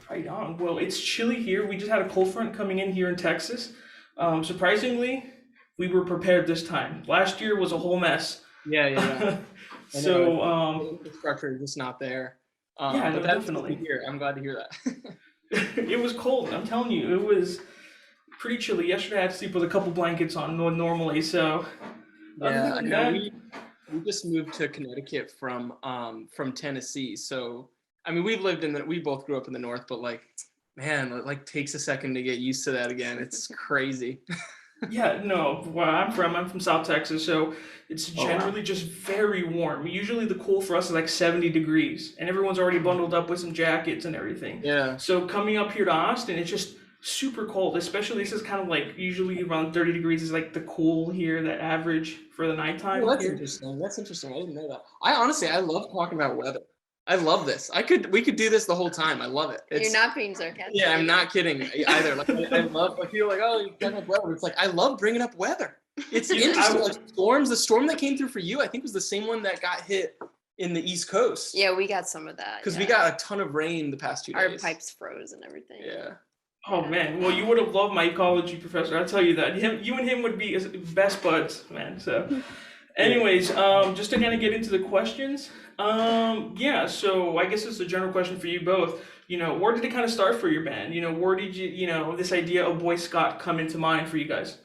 Right on. Well, it's chilly here. We just had a cold front coming in here in Texas. Surprisingly, we were prepared this time. Last year was a whole mess. Yeah, yeah, yeah. I know. So, The infrastructure is just not there. yeah, But no, that's good to definitely. hear. I'm glad to hear that. It was cold. I'm telling you, it was pretty chilly. Yesterday, I had to sleep with a couple blankets on normally. So, other Yeah, I than know. that, We just moved to Connecticut from Tennessee. So I mean, we both grew up in the north, but like, man, it like takes a second to get used to that again. It's crazy. yeah, no, where I'm from South Texas, so it's Oh wow. generally just very warm. Usually the cool for us is like 70 degrees, and everyone's already bundled up with some jackets and everything. Yeah. So coming up here to Austin, it's just super cold, especially this is kind of like usually around 30 degrees is like the cool here, the average for the Well, nighttime that's here. interesting. That's interesting. I didn't know that. I love talking about weather. I love this. We could do this the whole time. I love it. You're It's not being sarcastic, Yeah, are I'm you? not kidding either. Like I love like people are like, oh, you're talking about weather. It's like I love bringing up weather. It's You know, interesting. Like storms, the storm that came through for you, I think was the same one that got hit in the East Coast. Yeah, we got some of that. Because we Yeah. got a ton of rain the past 2 Our days. pipes froze and everything. Yeah. oh Yeah. man, well you would have loved my ecology professor. I tell you that. You and him would be best buds, man. So. Yeah. Anyways, just to kind of get into the questions, yeah. So I guess it's a general question for you both. Where did it kind of start for your band? Where did this idea of Boyscott come into mind for you guys?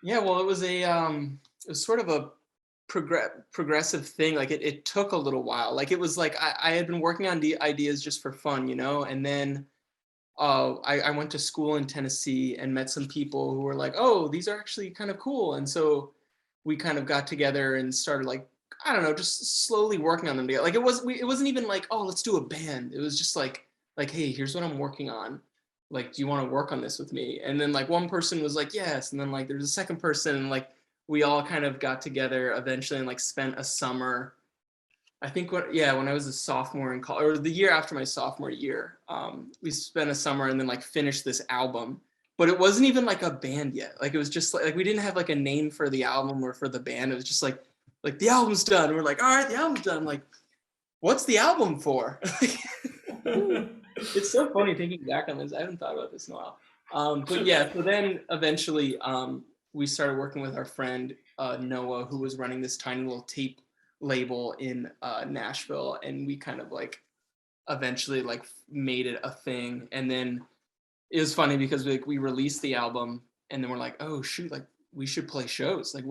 Yeah, well, it was sort of a progressive thing. Like it took a little while. Like it was like I had been working on the ideas just for fun, and then I went to school in Tennessee and met some people who were like, oh, these are actually kind of cool. And so we kind of got together and started like, I don't know, just slowly working on them together. Like it wasn't even like, oh, let's do a band. It was just like, hey, here's what I'm working on. Like, do you want to work on this with me? And then like one person was like, yes. And then like there's a second person, and like we all kind of got together eventually and like spent a summer. I think when I was a sophomore in college, or the year after my sophomore year, we spent a summer and then like finished this album. But it wasn't even like a band yet. Like it was just like we didn't have like a name for the album or for the band. It was just like the album's done. We're like, all right, the album's done. I'm like, what's the album for? It's so funny thinking back on this. I haven't thought about this in a while. But So, yeah, so then eventually we started working with our friend Noah, who was running this tiny little tape label in Nashville, and we kind of like eventually like made it a thing. And then it was funny because we released the album, and then we're like, oh shoot, like we should play shows. Like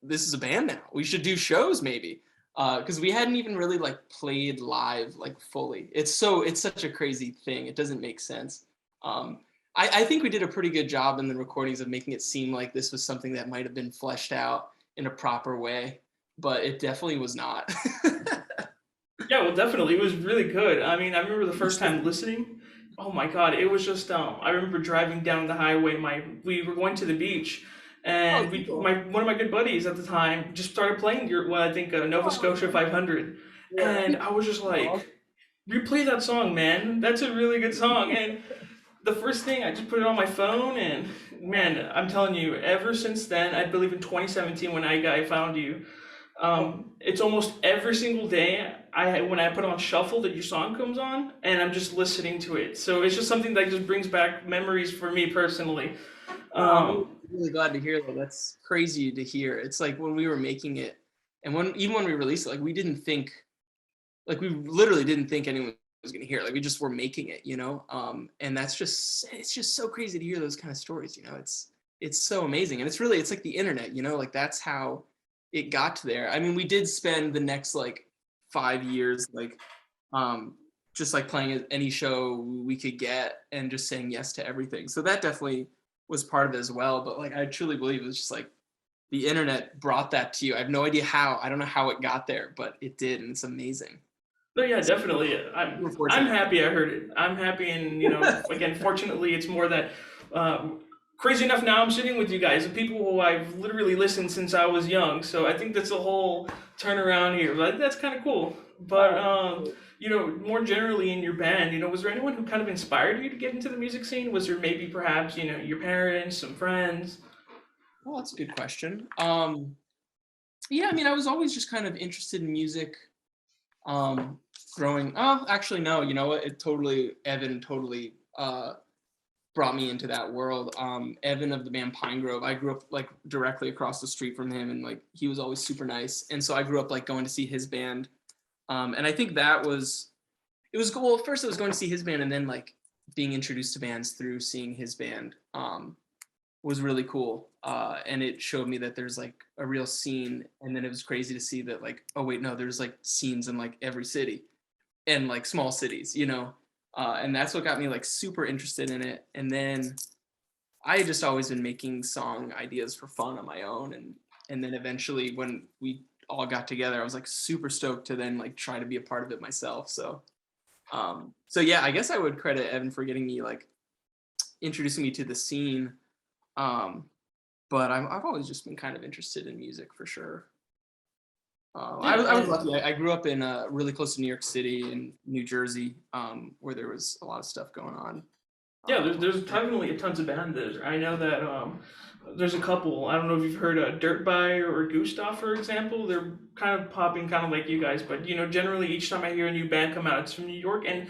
this is a band now. We should do shows maybe. Because we hadn't even really like played live like fully. It's such a crazy thing. It doesn't make sense. Um, I think we did a pretty good job in the recordings of making it seem like this was something that might have been fleshed out in a proper way, but it definitely was not. yeah, well, definitely, it was really good. I mean, I remember the first time listening. Oh my god, it was just I remember driving down the highway. We were going to the beach, Oh, and cool. one of my good buddies at the time just started playing I think Nova Scotia Oh, 500, yeah. and I was just like, replay that song, man. That's a really good song. And the first thing I just put it on my phone, and man, I'm telling you, ever since then, I believe in 2017 when I found you, it's almost every single day when I put on shuffle that your song comes on, and I'm just listening to it. So it's just something that just brings back memories for me personally. Oh, I'm Um, really glad to hear that. That's crazy to hear. It's like when we were making it, and even when we released it, like we didn't think, like we literally didn't think anyone was going to hear it. Like we just were making it. And it's just so crazy to hear those kind of stories. It's so amazing, and it's like the internet. Like that's how it got to there. I mean, we did spend the next like 5 years like um just like playing any show we could get and just saying yes to everything. So that definitely was part of it as well. But like I truly believe it was just like the internet brought that to you. I have no idea how. I don't know how it got there, but it did, and it's amazing. No, yeah, So definitely. we're I'm fortunate. happy I heard it. I'm happy, and again, fortunately, it's more that. Crazy enough, now I'm sitting with you guys, the people who I've literally listened since I was young. So I think that's a whole turnaround here. But that's kind of cool. But more generally in your band, was there anyone who kind of inspired you to get into the music scene? Was there maybe perhaps your parents, some friends? Well, that's a good question. Yeah, I mean, I was always just kind of interested in music. Um, growing. Oh, actually, no. You know what? Evan totally brought me into that world. Evan of the band Pine Grove. I grew up like directly across the street from him, and like he was always super nice. And so I grew up like going to see his band. And I think it was cool. Well, first I was going to see his band, and then like being introduced to bands through seeing his band was really cool. And it showed me that there's like a real scene. And then it was crazy to see that like, oh wait, no, there's like scenes in like every city and like small cities, you know? And that's what got me like super interested in it. And then I had just always been making song ideas for fun on my own. And then eventually when we all got together, I was like super stoked to then like try to be a part of it myself. So yeah, I guess I would credit Evan for getting me like introducing me to the scene. But I've always just been kind of interested in music for sure. I was lucky. I grew up in really close to New York City and New Jersey, where there was a lot of stuff going on. Yeah, there's definitely tons of bands there. I know that there's a couple. I don't know if you've heard Dirt By or Gustav, for example. They're kind of popping, kind of like you guys. But generally each time I hear a new band come out, it's from New York, and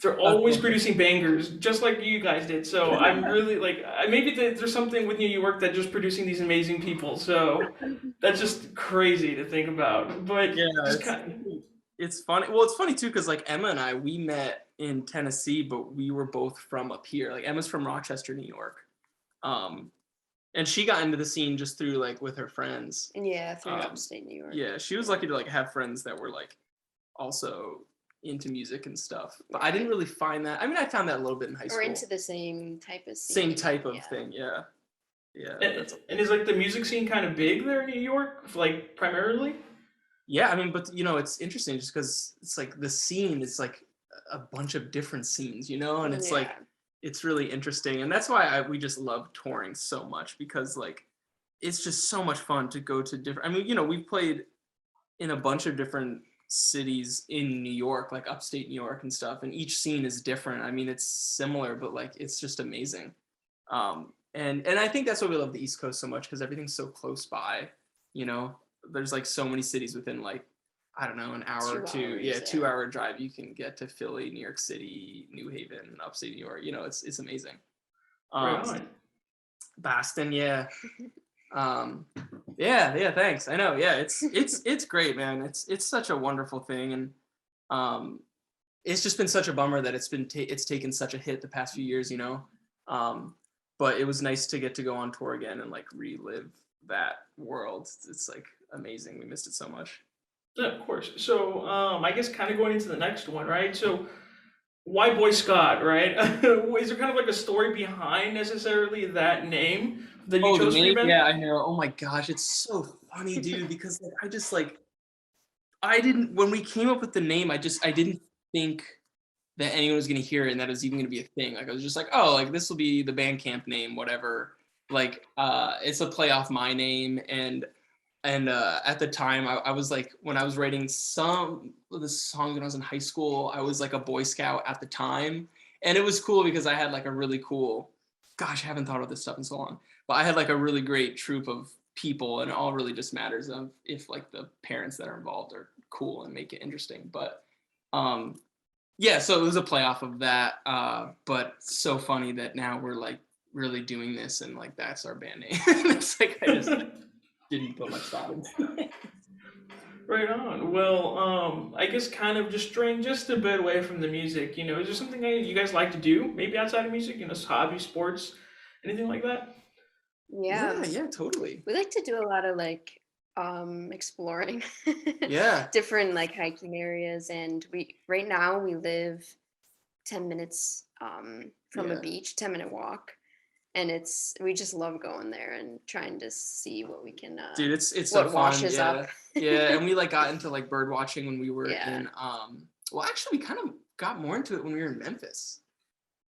they're always producing bangers, just like you guys did. So I'm really like, maybe there's something with New York that just producing these amazing people. So that's just crazy to think about. But Yeah, it's funny. Well, it's funny too because like Emma and I, we met in Tennessee, but we were both from up here. Like Emma's from Rochester, New York, and she got into the scene just through like with her friends. Yeah, through upstate New York. Yeah, she was lucky to like have friends that were like also into music and stuff. But I didn't really find that. I mean, I found that a little bit in high school. Or into the same type of scene. Same type of thing, yeah. Yeah. And is like the music scene kind of big there in New York, like primarily? Yeah, I mean, but it's interesting just because it's like the scene is like a bunch of different scenes, and it's like it's really interesting, and that's why we just love touring so much because like it's just so much fun to go to different. I mean, we've played in a bunch of different cities in New York, like upstate New York and stuff, and each scene is different. I mean, it's similar, but like it's just amazing. And I think that's why we love the East Coast so much because everything's so close by. There's like so many cities within like I don't know an hour or two. Yeah, 2-hour drive. You can get to Philly, New York City, New Haven, upstate New York. It's amazing. Right on. Boston, yeah. Yeah, thanks. I know. Yeah, it's great, man. It's such a wonderful thing, and it's just been such a bummer that it's taken such a hit the past few years, but it was nice to get to go on tour again and like relive that world. It's like amazing. We missed it so much. Yeah, of course. So I guess kind of going into the next one, right? So why Boyscott, right? Is there kind of like a story behind necessarily that name that you chose for your band? Yeah, I know. Oh my gosh, it's so funny, dude, because like I didn't when we came up with the name, I didn't think that anyone was gonna hear it and that it was even gonna be a thing. Like I was just like, oh, like this will be the Bandcamp name, whatever. Like it's a play off my name, and at the time I was like, when I was writing some of the songs when I was in high school, I was like a Boy Scout at the time, and it was cool because I had like a really cool, gosh, I haven't thought of this stuff in so long, but I had like a really great troop of people, and it all really just matters of if like the parents that are involved are cool and make it interesting. But yeah, so it was a play off of that, but so funny that now we're like really doing this and like that's our band name. It's like I just didn't put much thought into it. Right on. Well, I guess kind of just straying just a bit away from the music, is there something that you guys like to do, maybe outside of music, hobby, sports, anything like that? Yeah, totally. We like to do a lot of like exploring different like hiking areas, and right now we live 10 minutes from a beach, 10-minute walk, and we just love going there and trying to see what we can dude, it's so fun. Washes up. Yeah, and we like got into like bird watching when we were in well, actually we kind of got more into it when we were in Memphis,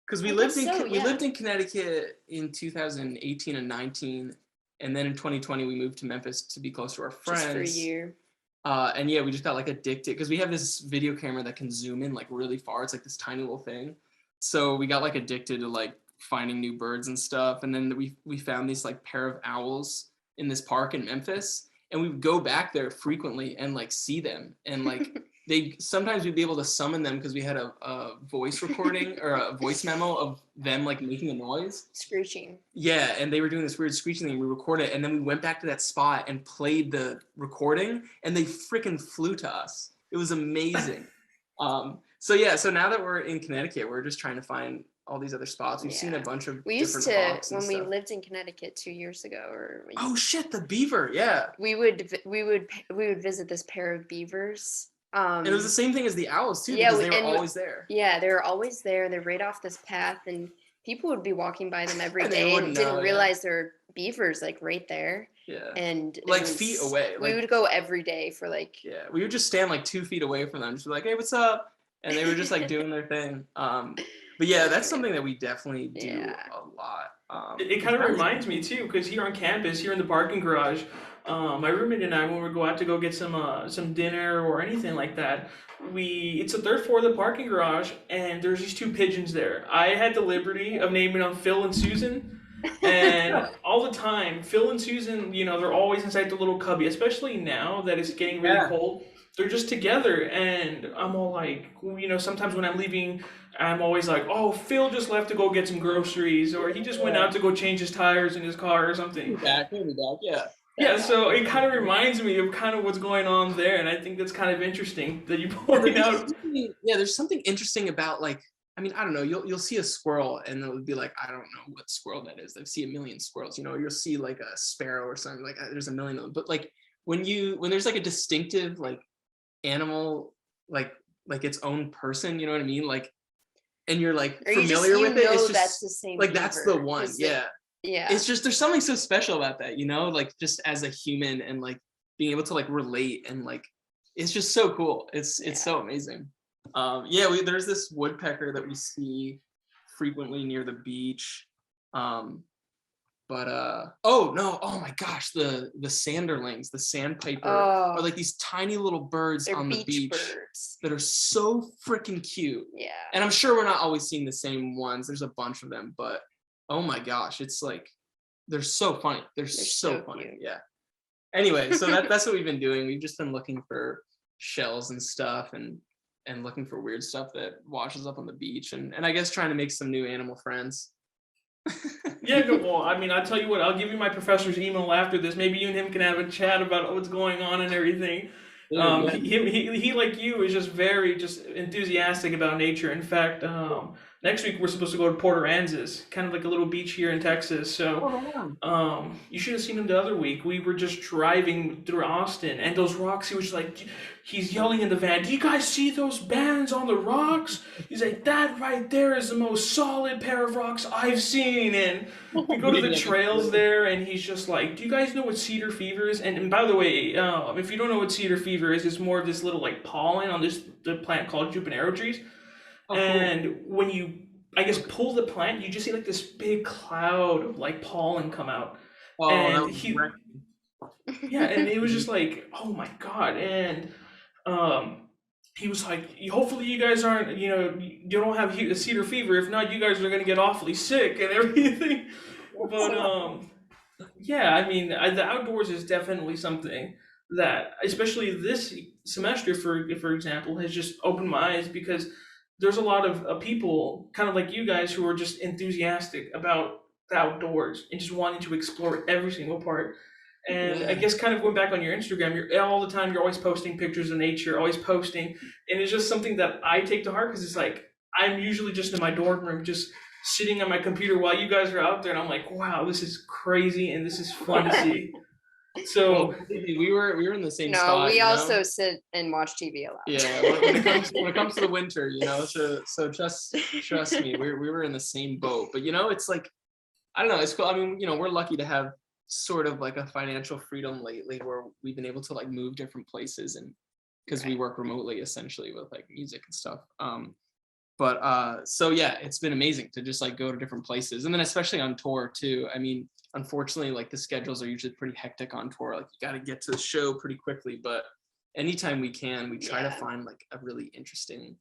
because we lived in Connecticut in 2018 and 19, and then in 2020 we moved to Memphis to be close to our friends just for a year. And yeah, we just got like addicted because we have this video camera that can zoom in like really far. It's like this tiny little thing, so we got like addicted to like finding new birds and stuff. And then we found these like pair of owls in this park in Memphis, and we would go back there frequently and like see them, and like they sometimes we'd be able to summon them because we had a voice recording or a voice memo of them like making a noise. Screeching. Yeah, and they were doing this weird screeching thing. We recorded it, and then we went back to that spot and played the recording, and they freaking flew to us. It was amazing. So now that we're in Connecticut, we're just trying to find all these other spots. We've seen a bunch of we used different hawks to when and we stuff. lived in Connecticut 2 years ago, or oh shit, the beaver, yeah. We would visit this pair of beavers. And it was the same thing as the owls too, because they were always there. Yeah, they were always there. They're right off this path, and people would be walking by them every day and didn't realize there were beavers like right there. Yeah. And like feet away. We would go every day for like. Yeah, we would just stand like 2 feet away from them, just be like, "Hey, what's up?" And they were just like doing their thing. But yeah, that's something that we definitely do a lot. It kind of reminds me too, because here on campus, here in the parking garage, my roommate and I, when we go out to go get some dinner or anything like that, it's the third floor of the parking garage, and there's these 2 pigeons there. I had the liberty of naming them Phil and Susan, and all the time, Phil and Susan, they're always inside the little cubby, especially now that it's getting really cold. They're just together, and I'm all like, sometimes when I'm leaving, I'm always like, oh, Phil just left to go get some groceries, or he just went out to go change his tires in his car or something. He'll be back, yeah. Yeah, so it kind of reminds me of kind of what's going on there, and I think that's kind of interesting that you pointed out. Yeah, there's something interesting about like, I don't know, you'll see a squirrel and it'll be like, I don't know what squirrel that is. I've seen a million squirrels, you'll see like a sparrow or something, like there's a million of them. But like when there's like a distinctive like animal, like its own person, you know what I mean? Like, and you're like familiar with it, it's just that's the same like beaver. That's the one. Yeah. Yeah. It's just, there's something so special about that, like just as a human and like being able to like relate and like, it's just so cool. It's so amazing. There's this woodpecker that we see frequently near the beach. Oh my gosh, the sanderlings, the sandpiper are like these tiny little birds on the beach that are so freaking cute. Yeah. And I'm sure we're not always seeing the same ones. There's a bunch of them, but oh my gosh, it's like they're so funny. They're so funny. Cute. Yeah. Anyway, so that's what we've been doing. We've just been looking for shells and stuff and looking for weird stuff that washes up on the beach and I guess trying to make some new animal friends. Yeah, well, I'll tell you what, I'll give you my professor's email after this. Maybe you and him can have a chat about what's going on and everything. He like you is just very enthusiastic about nature. In fact, next week we're supposed to go to Port Aransas, kind of like a little beach here in Texas. So you should have seen him the other week. We were just driving through Austin, and those rocks, he was like, he's yelling in the van, "Do you guys see those bands on the rocks?" He's like, "That right there is the most solid pair of rocks I've seen." And we go to the trails there, and he's just like, "Do you guys know what cedar fever is?" And by the way, if you don't know what cedar fever is, it's more of this little like pollen on the plant called juniper trees. And when you, I guess, pull the plant, you just see like this big cloud of like pollen come out. And it was just like, oh my god. And he was like, "Hopefully you guys aren't, you don't have cedar fever. If not, you guys are gonna get awfully sick and everything." But the outdoors is definitely something that, especially this semester, for example, has just opened my eyes, because there's a lot of people kind of like you guys who are just enthusiastic about the outdoors and just wanting to explore every single part. And I guess kind of going back on your Instagram, you're always posting pictures of nature, always posting. And it's just something that I take to heart, because it's like, I'm usually just in my dorm room, just sitting on my computer while you guys are out there. And I'm like, wow, this is crazy. And this is fun to see. So we were in the same spot. No, we also sit and watch TV a lot. Yeah, when it comes to the winter, so just trust me, we were in the same boat. But it's like, I don't know, it's cool. We're lucky to have sort of like a financial freedom lately, where we've been able to like move different places, and because we work remotely essentially with like music and stuff. So yeah, it's been amazing to just like go to different places, and then especially on tour too. Unfortunately, like the schedules are usually pretty hectic on tour. Like you got to get to the show pretty quickly, but anytime we can, we try to find like a really interesting,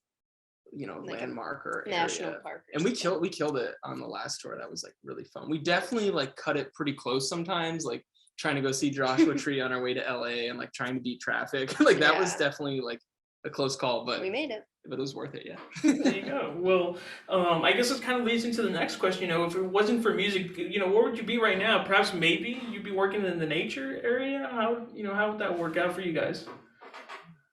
like landmark or national area. Park. And we killed it on the last tour. That was like really fun. We definitely like cut it pretty close sometimes, like trying to go see Joshua Tree on our way to LA and like trying to beat traffic. Like that was definitely like a close call, but we made it. But it was worth it, yeah. There you go. Well, I guess this kind of leads into the next question. You know, if it wasn't for music, you know, where would you be right now? Perhaps maybe you'd be working in the nature area. How would that work out for you guys?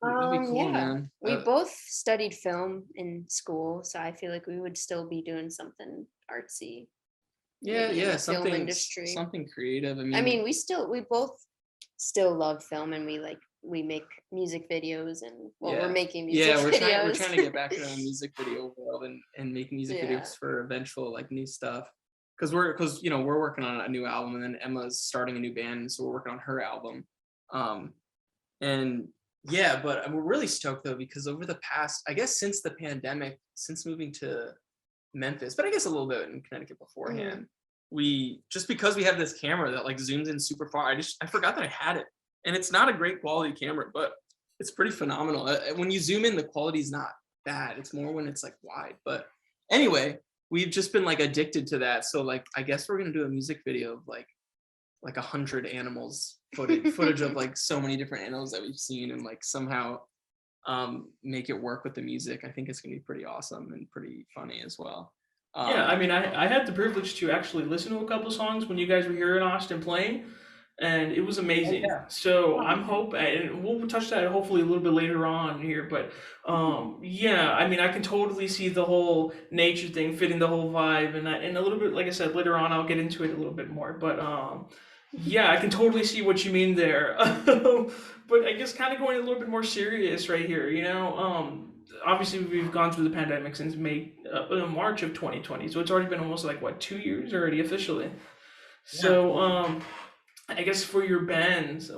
That'd be cool, Yeah, man. we both studied film in school, so I feel like we would still be doing something artsy. Yeah, maybe in yeah, the film industry. something creative. I mean, we both still love film, and we make music videos, and we're making music videos. We're trying to get back to the music video world and make music videos for eventual like new stuff. Because we're working on a new album, and then Emma's starting a new band, so we're working on her album. And yeah, but we're really stoked though, because over the past, I guess since the pandemic, since moving to Memphis, but I guess a little bit in Connecticut beforehand, because we have this camera that like zooms in super far, I forgot that I had it. And it's not a great quality camera, but it's pretty phenomenal. When you zoom in, the quality is not bad. It's more when it's like wide. But anyway, we've just been like addicted to that. So like, I guess we're gonna do a music video of like 100 animals, footage of like so many different animals that we've seen, and like somehow make it work with the music. I think it's gonna be pretty awesome and pretty funny as well. Yeah, I mean, I had the privilege to actually listen to a couple songs when you guys were here in Austin playing, and it was amazing. So I'm hoping, and we'll touch that hopefully a little bit later on here, but yeah, I mean, I can totally see the whole nature thing fitting the whole vibe, and a little bit, like I said, later on I'll get into it a little bit more, but yeah, I can totally see what you mean there. But I guess kind of going a little bit more serious right here, you know, obviously we've gone through the pandemic since March of 2020, so it's already been almost like what, 2 years already officially. So I guess for your band,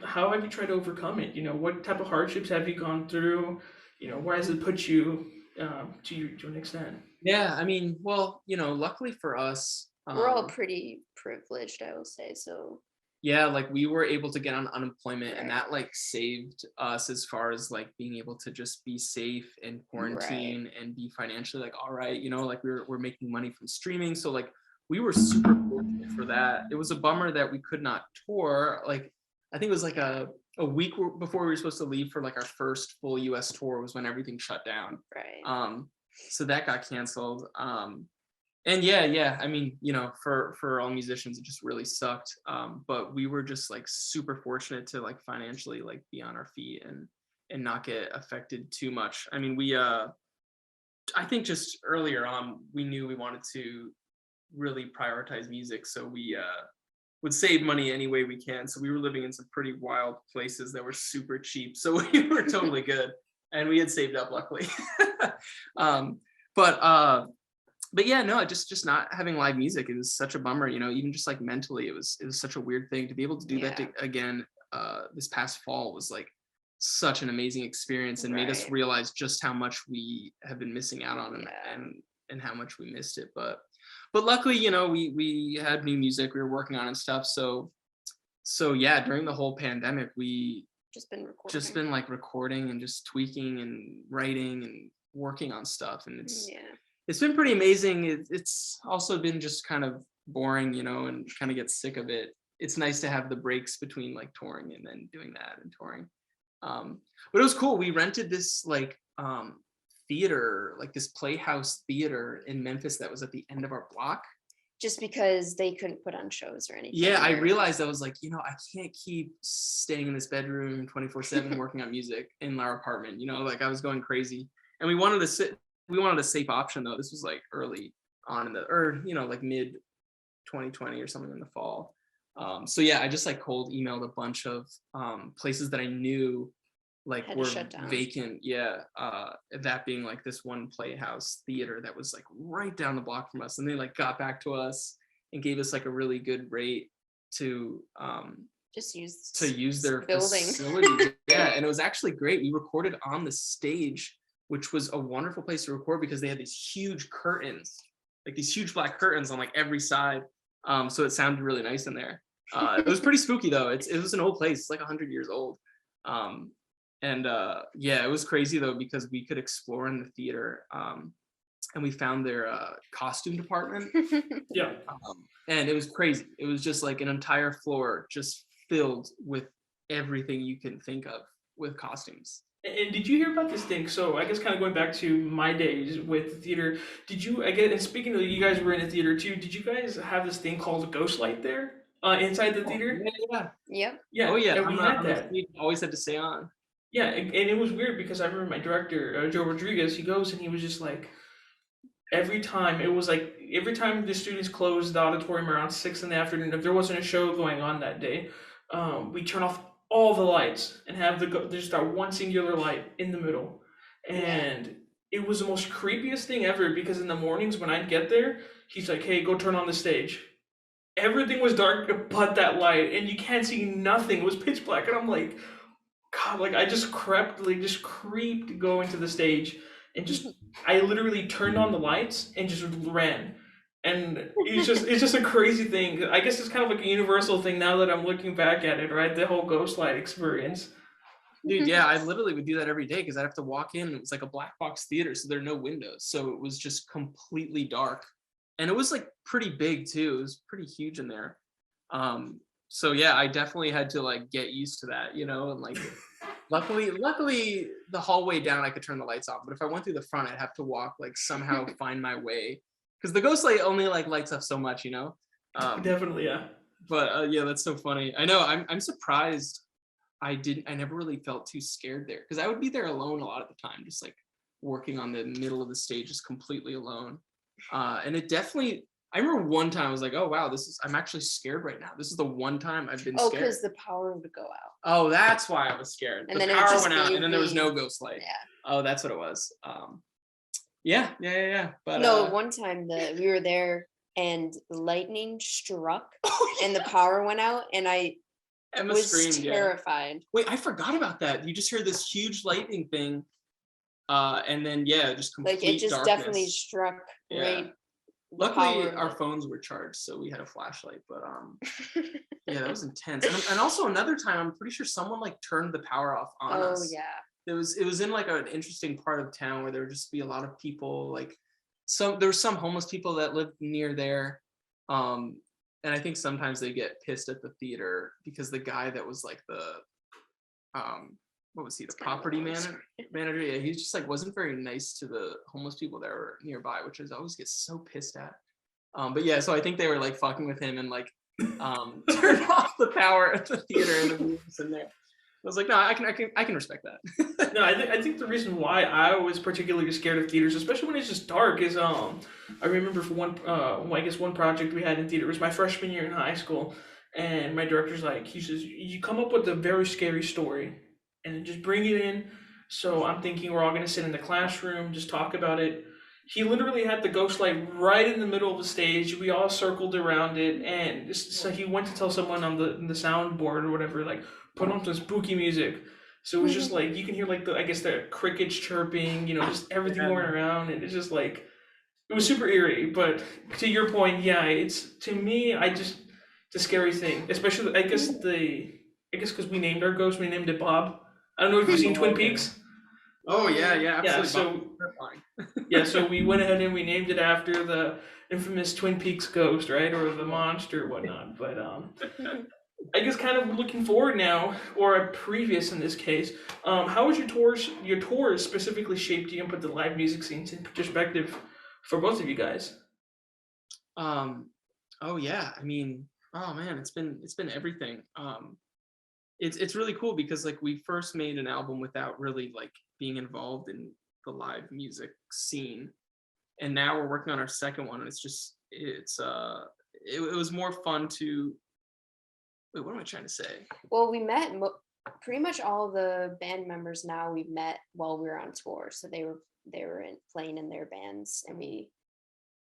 how have you tried to overcome it? You know, what type of hardships have you gone through? You know, where has it put you to an extent? Yeah, I mean, well, you know, luckily for us, we're all pretty privileged, I will say. So yeah, like we were able to get on unemployment, and that like saved us as far as like being able to just be safe in quarantine and be financially like all right, you know, like we're making money from streaming, so like we were super fortunate for that. It was a bummer that we could not tour. Like I think it was like a week before we were supposed to leave for like our first full US tour was when everything shut down. So that got canceled. And yeah, I mean, you know, for all musicians, it just really sucked. But we were just like super fortunate to like financially like be on our feet and not get affected too much. I mean, I think just earlier on, we knew we wanted to really prioritize music. So we would save money any way we can. So we were living in some pretty wild places that were super cheap. So we were totally good. And we had saved up, luckily. But yeah, no, just not having live music, it was such a bummer, you know, even just like mentally, it was such a weird thing to be able to do that again. This past fall was like such an amazing experience, and made us realize just how much we have been missing out on and how much we missed it. But luckily, you know, we had new music we were working on and stuff. So yeah, during the whole pandemic, we just been like recording and just tweaking and writing and working on stuff, and it's been pretty amazing. It's also been just kind of boring, you know, and kind of get sick of it. It's nice to have the breaks between like touring and then doing that and touring. But it was cool. We rented this like theater, like this Playhouse theater in Memphis that was at the end of our block. Just because they couldn't put on shows or anything. Yeah, I realized I was like, you know, I can't keep staying in this bedroom 24/7 working on music in our apartment. You know, like I was going crazy, and we wanted a safe option though. This was like early on you know, like mid 2020 or something in the fall. So yeah, I just like cold emailed a bunch of places that I knew like were vacant. Yeah, that being like this one Playhouse theater that was like right down the block from us, and they like got back to us and gave us like a really good rate to just use their building facilities. Yeah, and it was actually great. We recorded on the stage, which was a wonderful place to record because they had these huge curtains, like these huge black curtains on like every side. So it sounded really nice in there. It was pretty spooky though. It was an old place. It's like 100 years old. Yeah, it was crazy though, because we could explore in the theater. And we found their costume department. Yeah. And it was crazy. It was just like an entire floor just filled with everything you can think of with costumes. And did you hear about this thing? So I guess kind of going back to my days with the theater, did you? I guess, and speaking of you guys were in a theater too. Did you guys have this thing called a ghost light there inside the Oh, theater? yeah, yeah. Yep. Oh Yeah, yeah, and we had on the that. stage, always had to stay on. Yeah, and it was weird because I remember my director, Joe Rodriguez. He goes and he was just like, every time it was like every time the students closed the auditorium around 6 in the afternoon, if there wasn't a show going on that day, we turn off all the lights and have just that one singular light in the middle. Yeah. And it was the most creepiest thing ever because in the mornings when I'd get there, he's like, "Hey, go turn on the stage." Everything was dark but that light, and you can't see nothing. It was pitch black, and I'm like, God, like I just crept, like just creeped going to the stage, and just I literally turned on the lights and just ran, and it's just a crazy thing. I guess it's kind of like a universal thing now that I'm looking back at it, right? The whole ghost light experience. Dude, yeah, I literally would do that every day because I'd have to walk in. It was like a black box theater, so there are no windows. So it was just completely dark. And it was like pretty big too. It was pretty huge in there. So yeah, I definitely had to like get used to that, and like luckily the hallway down I could turn the lights off. But if I went through the front, I'd have to walk like somehow find my way. Because the ghost light only like lights up so much. Definitely, yeah. But yeah, that's so funny. I know, I'm surprised I never really felt too scared there because I would be there alone a lot of the time, just like working on the middle of the stage, just completely alone. And it definitely, I remember one time I was like, oh wow, I'm actually scared right now. This is the one time I've been Oh, scared. because the power would go out. Oh, that's why I was scared. And the then it would power just went out be and then there was no me. ghost light. Yeah. Oh, that's what it was. Yeah. But No, one time we were there and lightning struck and the power went out and I Emma was screamed, yeah. terrified. Wait, I forgot about that. You just hear this huge lightning thing, and then yeah, just complete Like it just darkness. definitely struck Yeah. right. Luckily, our phones were charged, so we had a flashlight. But yeah, that was intense. And also another time, I'm pretty sure someone like turned the power off on us. Oh yeah. It was in like an interesting part of town where there would just be a lot of people. Like there were some homeless people that lived near there. And I think sometimes they get pissed at the theater because the guy that was like the what was he, the property manager? Yeah, he just like wasn't very nice to the homeless people that were nearby, which I always get so pissed at. But yeah, so I think they were like fucking with him and like turned off the power at the theater and the was in there. I was like, no, I can respect that. No, I think the reason why I was particularly scared of theaters, especially when it's just dark, is I remember for I guess one project we had in theater, it was my freshman year in high school, and my director's like, he says, you come up with a very scary story and just bring it in. So I'm thinking we're all gonna sit in the classroom, just talk about it. He literally had the ghost light right in the middle of the stage. We all circled around it, and so he went to tell someone on the soundboard or whatever, like, put on some spooky music. So it was just like you can hear like the crickets chirping, just everything going around, and it's just like it was super eerie. But to your point, yeah, it's to me, it's a scary thing, especially because we named our ghost, we named it Bob. I don't know if you've seen Twin Peaks. Oh yeah, absolutely. Yeah, so we went ahead and we named it after the infamous Twin Peaks ghost, right, or the monster, or whatnot. But I guess kind of looking forward now, or previous in this case, how has your tours specifically shaped you and put the live music scenes in perspective for both of you guys? Oh yeah, I mean, oh man, it's been everything. It's really cool because like we first made an album without really like being involved in the live music scene, and now we're working on our second one, and it was more fun to. Wait, what am I trying to say? Well, we met pretty much all the band members now we've met while we were on tour. So they were playing in their bands and we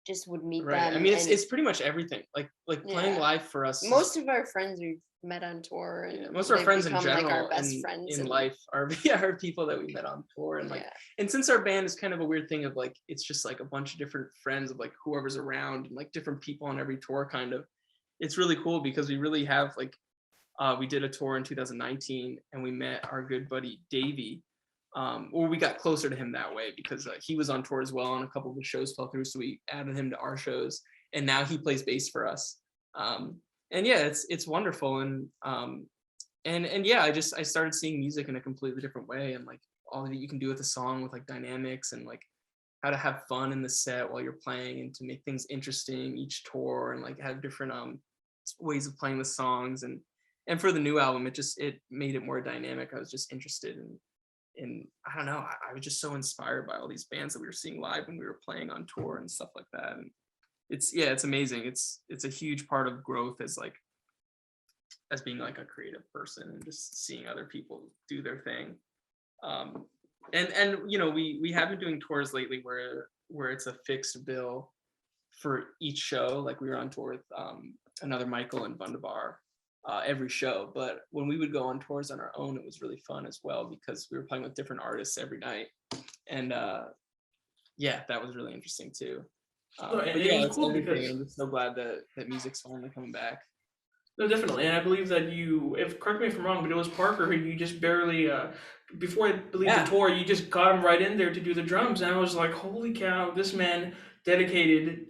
just would meet them. I mean, it's pretty much everything. Like playing live for us. Most of our friends we've met on tour, and most of our friends in general, like our best friends in life are people that we met on tour, and and since our band is kind of a weird thing of like it's just like a bunch of different friends of like whoever's around and like different people on every tour kind of. It's really cool because we really have like we did a tour in 2019 and we met our good buddy Davey. Or we got closer to him that way because he was on tour as well and a couple of the shows fell through, so we added him to our shows and now he plays bass for us. And yeah, it's wonderful, and yeah, I started seeing music in a completely different way, and like all that you can do with a song, with like dynamics and like how to have fun in the set while you're playing, and to make things interesting each tour, and like have different ways of playing the songs. And for the new album, it made it more dynamic. I was just interested in I don't know, I was just so inspired by all these bands that we were seeing live when we were playing on tour and stuff like that. And it's amazing. It's a huge part of growth as being like a creative person, and just seeing other people do their thing. And you know, we have been doing tours lately where it's a fixed bill for each show. Like we were on tour with another Michael and Wunderbar every show. But when we would go on tours on our own, it was really fun as well, because we were playing with different artists every night. And yeah, that was really interesting too. But yeah, it's cool because I'm just so glad that music's finally coming back. No, definitely, and I believe that correct me if I'm wrong, but it was Parker who you just barely, before I believe the tour, you just got him right in there to do the drums, and I was like, holy cow, this man dedicated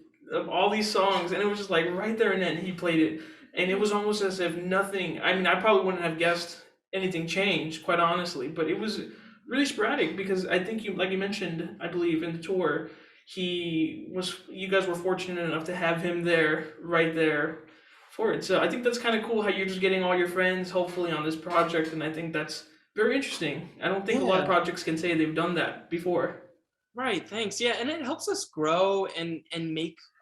all these songs, and it was just like right there and then he played it, and it was almost as if nothing, I mean, I probably wouldn't have guessed anything changed, quite honestly, but it was really sporadic, because I think like you mentioned, I believe, in the tour, you guys were fortunate enough to have him there, right there, for it. So I think that's kind of cool how you're just getting all your friends hopefully on this project, and I think that's very interesting. I don't think a lot of projects can say they've done that before. Right, thanks. Yeah, and it helps us grow and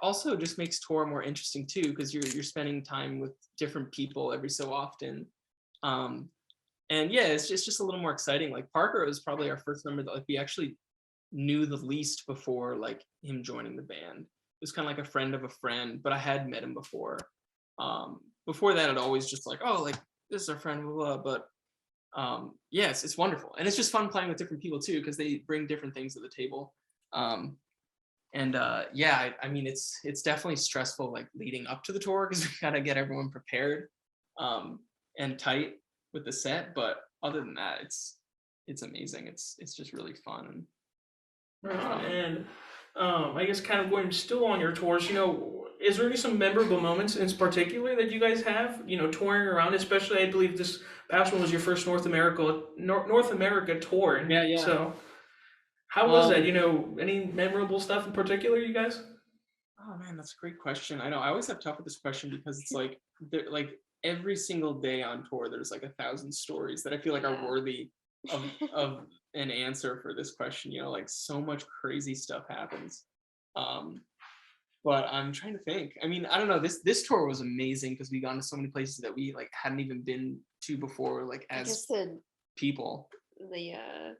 also just makes tour more interesting too, because you're spending time with different people every so often. And yeah, it's just a little more exciting. Like Parker was probably our first member that like we actually knew the least before like him joining the band. It was kind of like a friend of a friend, but I had met him before. Before that, I'd always just like, oh, like this is our friend, blah, blah. But yes, it's wonderful, and it's just fun playing with different people too, because they bring different things to the table. And yeah, I mean, it's definitely stressful, like leading up to the tour, because we gotta get everyone prepared and tight with the set. But other than that, it's amazing. It's just really fun. And I guess kind of going still on your tours, you know, is there any some memorable moments in particular that you guys have, you know, touring around? Especially, I believe this past one was your first North America tour. Yeah. So, how was that? You know, any memorable stuff in particular, you guys? Oh man, that's a great question. I know I always have tough with this question, because it's like every single day on tour, there's like 1,000 stories that I feel like are worthy of an answer for this question. You know, like so much crazy stuff happens. But I'm trying to think. I mean, I don't know. This tour was amazing, because we got into so many places that we like hadn't even been to before, like as people. The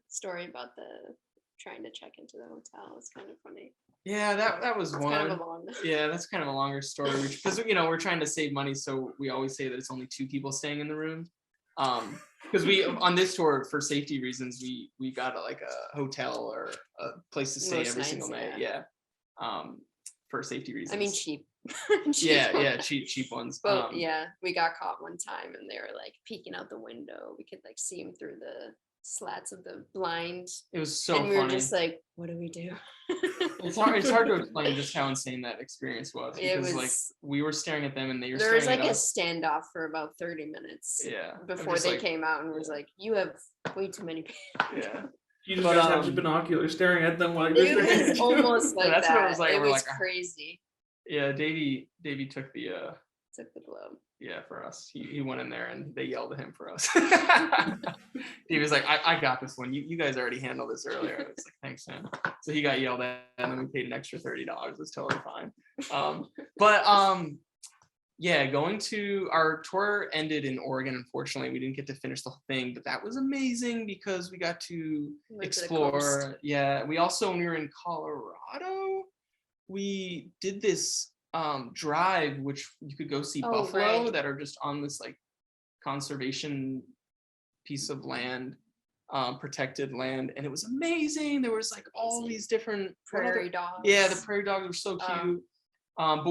story about the trying to check into the hotel is kind of funny. Yeah, that was one. Kind of a long... Yeah, that's kind of a longer story, because you know, we're trying to save money, so we always say that it's only 2 people staying in the room. Because we on this tour, for safety reasons, we got like a hotel or a place to stay every single night. Yeah. For safety reasons. I mean, cheap. cheap ones. But yeah, we got caught one time, and they were like peeking out the window. We could like see them through the slats of the blind. It was so funny. And we were just like, what do we do? It's hard to explain just how insane that experience was. Because it was like we were staring at them, and they were there was staring like at a us. standoff for about 30 minutes. Yeah. Before they came out and was like, you have way too many people. Yeah. You just guys have binoculars staring at them like this. It was almost like that's that. What it was like. It was like, crazy. Yeah, Davey took the blow. Yeah, for us. He went in there and they yelled at him for us. He was like, I got this one. You guys already handled this earlier. I was like, thanks, man. So he got yelled at, and then we paid an extra $30. It was totally fine. Yeah, going to our tour ended in Oregon. Unfortunately, we didn't get to finish the whole thing, but that was amazing because we got to explore. Yeah, we also, when we were in Colorado, we did this drive, which you could go see buffalo that are just on this like conservation piece of land, protected land, and it was amazing. There was like all these different prairie dogs. Yeah, the prairie dogs were so cute. But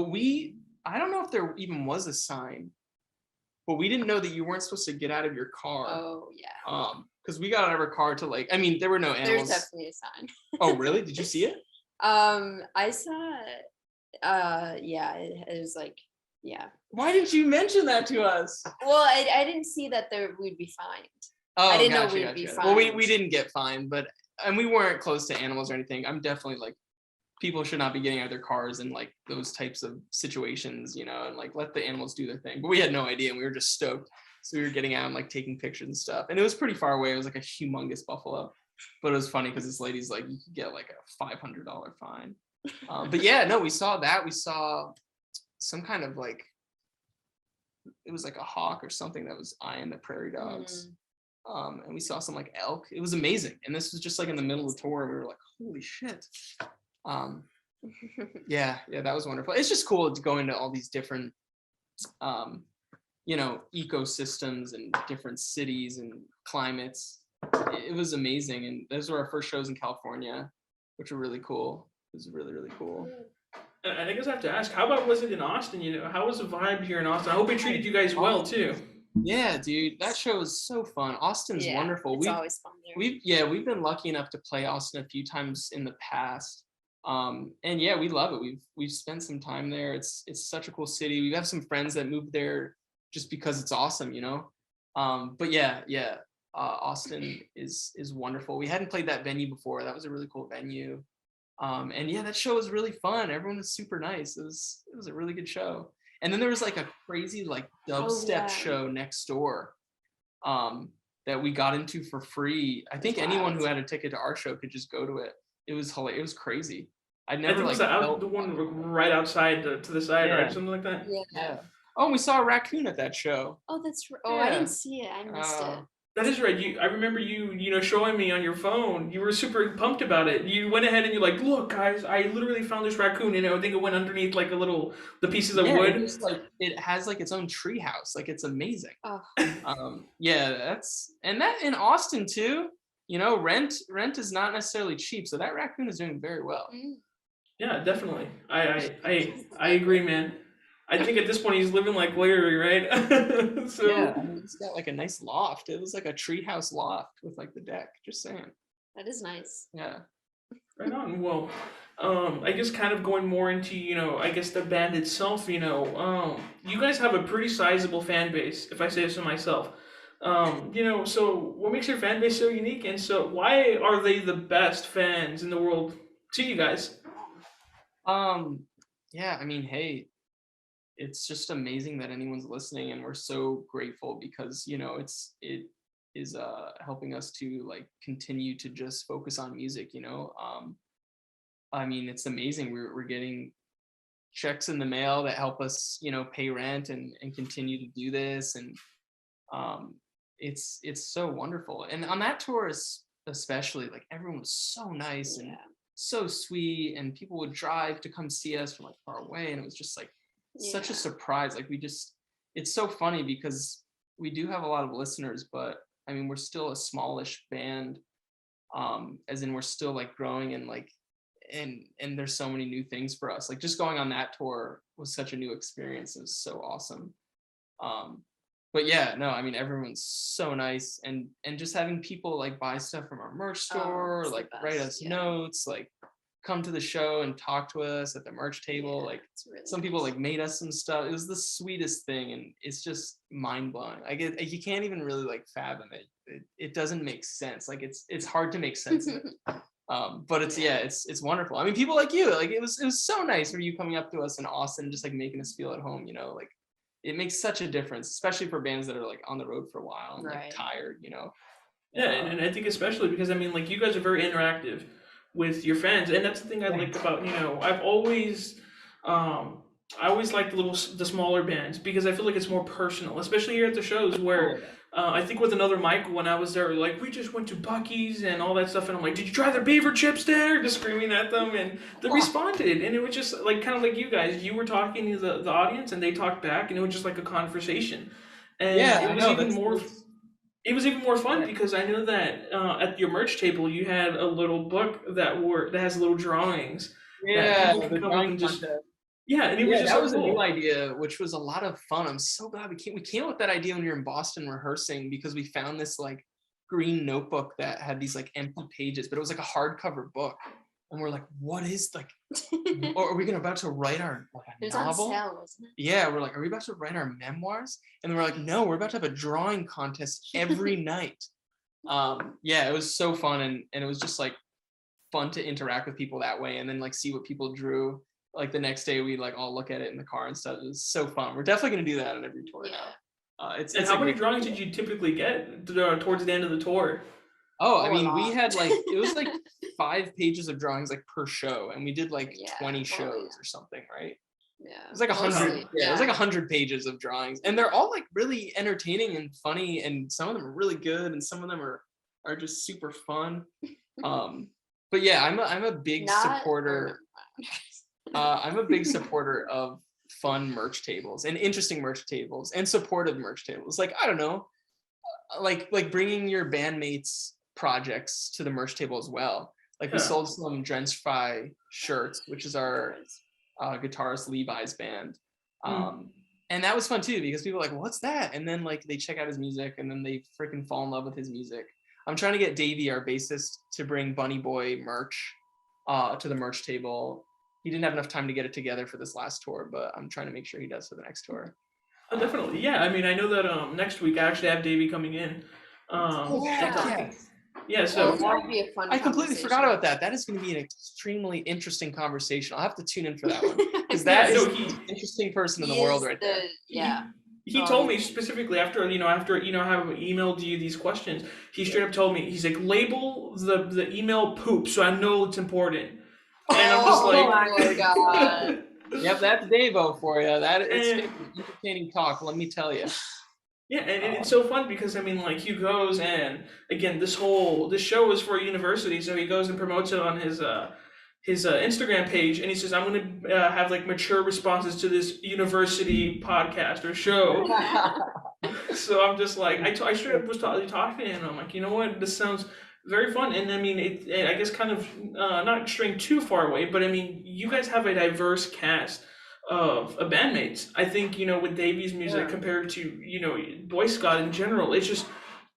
I don't know if there even was a sign, but we didn't know that you weren't supposed to get out of your car. Oh yeah. Because we got out of our car to like, I mean, there were no animals. There's definitely a sign. Oh really? Did you see it? I saw it. Yeah, it was like, yeah. Why didn't you mention that to us? Well, I didn't see that we'd be fined. Oh, I didn't know gotcha, we'd be gotcha. Well, we fined. didn't get fined, but and we weren't close to animals or anything. I'm definitely like, people should not be getting out of their cars in like those types of situations, you know, and like let the animals do their thing. But we had no idea, and we were just stoked. So we were getting out and like taking pictures and stuff, and it was pretty far away. It was like a humongous buffalo, but it was funny because this lady's like, you could get like a $500 fine. But yeah, no, we saw that. We saw some kind of like, it was like a hawk or something that was eyeing the prairie dogs. And we saw some like elk. It was amazing. And this was just like in the middle of the tour. We were like, holy shit. Yeah, that was wonderful. It's just cool to go into all these different, you know, ecosystems and different cities and climates. It was amazing. And those were our first shows in California, which were really cool. It was really, really cool. And I guess I have to ask, how about was it in Austin? You know, how was the vibe here in Austin? I hope it treated you guys well too. Yeah, dude, that show is so fun. Austin's wonderful. It's always fun there. We've been lucky enough to play Austin a few times in the past. And yeah, we love it. We've spent some time there. It's such a cool city. We have some friends that moved there just because it's awesome, you know. But yeah, Austin is wonderful. We hadn't played that venue before. That was a really cool venue. And yeah, that show was really fun. Everyone was super nice. It was a really good show. And then there was like a crazy like dubstep show next door that we got into for free. I think anyone who had a ticket to our show could just go to it. It was hilarious. It was crazy. I'd never I think like the one right outside to the side, right? Something like that. Yeah. Oh, and we saw a raccoon at that show. Oh, that's right. Oh, I didn't see it. I missed it. That is right. I remember you showing me on your phone. You were super pumped about it. You went ahead and you're like, look, guys, I literally found this raccoon, and I think it went underneath like the pieces of wood. It's like it has like its own tree house. Like it's amazing. Oh. And that in Austin too. You know, rent is not necessarily cheap, so that raccoon is doing very well. Yeah, definitely. I agree, man. I think at this point he's living like Larry, right? So yeah, I mean, he's got like a nice loft. It was like a treehouse loft with like the deck. Just saying. That is nice. Yeah. Right on. Well, I guess kind of going more into, you know, I guess the band itself, you know, you guys have a pretty sizable fan base, if I say so myself. You know, so what makes your fan base so unique, and so why are they the best fans in the world to you guys? Yeah, I mean, hey, it's just amazing that anyone's listening, and we're so grateful because, you know, it is helping us to like continue to just focus on music, you know. I mean, it's amazing. We're getting checks in the mail that help us, you know, pay rent and continue to do this, and it's so wonderful. And on that tour especially, like everyone was so nice and so sweet, and people would drive to come see us from like far away, and it was just like such a surprise. Like it's so funny because we do have a lot of listeners, but I mean, we're still a smallish band, as in we're still like growing, and like and there's so many new things for us. Like just going on that tour was such a new experience. It was so awesome. But yeah, no, I mean, everyone's so nice, and just having people like buy stuff from our merch store, like write us notes, like come to the show and talk to us at the merch table. Like really some people like made us some stuff. It was the sweetest thing, and it's just mind blowing. Like you can't even really like fathom it. It doesn't make sense. Like it's hard to make sense of it. But it's wonderful. I mean, people like you, like it was so nice for you coming up to us in Austin, just like making us feel at home, you know, like it makes such a difference, especially for bands that are like on the road for a while and like tired, you know. Yeah, and I think especially because I mean, like you guys are very interactive with your fans, and that's the thing I like about, you know, I always like the smaller bands because I feel like it's more personal, especially here at the shows where I think with another Michael, when I was there, like we just went to Buc-ee's and all that stuff, and I'm like, did you try their beaver chips there? Just screaming at them, and they responded, and it was just like kind of like you guys, you were talking to the audience, and they talked back, and it was just like a conversation, and it was even more fun because I know that at your merch table you had a little book that has little drawings. Yeah, the drawing contest. Yeah, and it was just that was cool. A new idea, which was a lot of fun. I'm so glad we came up with that idea when we were in Boston rehearsing, because we found this like green notebook that had these like empty pages, but it was like a hardcover book. And we're like, what is like, or are we about to write our like, a novel? On sale, wasn't it? Yeah, we're like, are we about to write our memoirs? And we're like, no, we're about to have a drawing contest every night. Yeah, it was so fun, and it was just like fun to interact with people that way, and then like see what people drew. Like the next day, we like all look at it in the car and stuff. It was so fun. We're definitely gonna do that on every tour now. It's how many drawings did you typically get towards the end of the tour? I mean, we had like it was like 5 pages of drawings like per show, and we did like 20 shows or something, right? Yeah, it was like 100. Yeah, it was like 100 pages of drawings, and they're all like really entertaining and funny, and some of them are really good, and some of them are just super fun. But yeah, I'm a big supporter. I'm a big supporter of fun merch tables and interesting merch tables and supportive merch tables. Like, I don't know, like bringing your bandmates projects to the merch table as well. Like we sold some Drench Fry shirts, which is our guitarist Levi's band. And that was fun too, because people are like, what's that? And then like they check out his music, and then they freaking fall in love with his music. I'm trying to get Davey, our bassist, to bring Bunny Boy merch to the merch table. He didn't have enough time to get it together for this last tour, but I'm trying to make sure he does for the next tour. Oh, definitely. Yeah, I mean, I know that next week I actually have Davey coming in. Yeah, so that would be a fun I completely forgot about that. That is going to be an extremely interesting conversation. I'll have to tune in for that one, because that is the most interesting person in the world right there. Yeah. He told me specifically after having emailed you these questions, he straight up told me, he's like, label the email poop so I know it's important. And I'm just like, oh my god. Yep, that's Davo for you. That is entertaining talk, let me tell you. Yeah, and it's so fun because I mean, like, he goes, and again, this show is for a university, so he goes and promotes it on his Instagram page, and he says, I'm going to have like mature responses to this university podcast or show. So I'm just like, I straight up was talking to him, and I'm like, you know what, this sounds very fun. And I mean, I guess kind of not straying too far away, but I mean, you guys have a diverse cast of bandmates. I think, with Davey's music compared to, Boyscott in general, it's just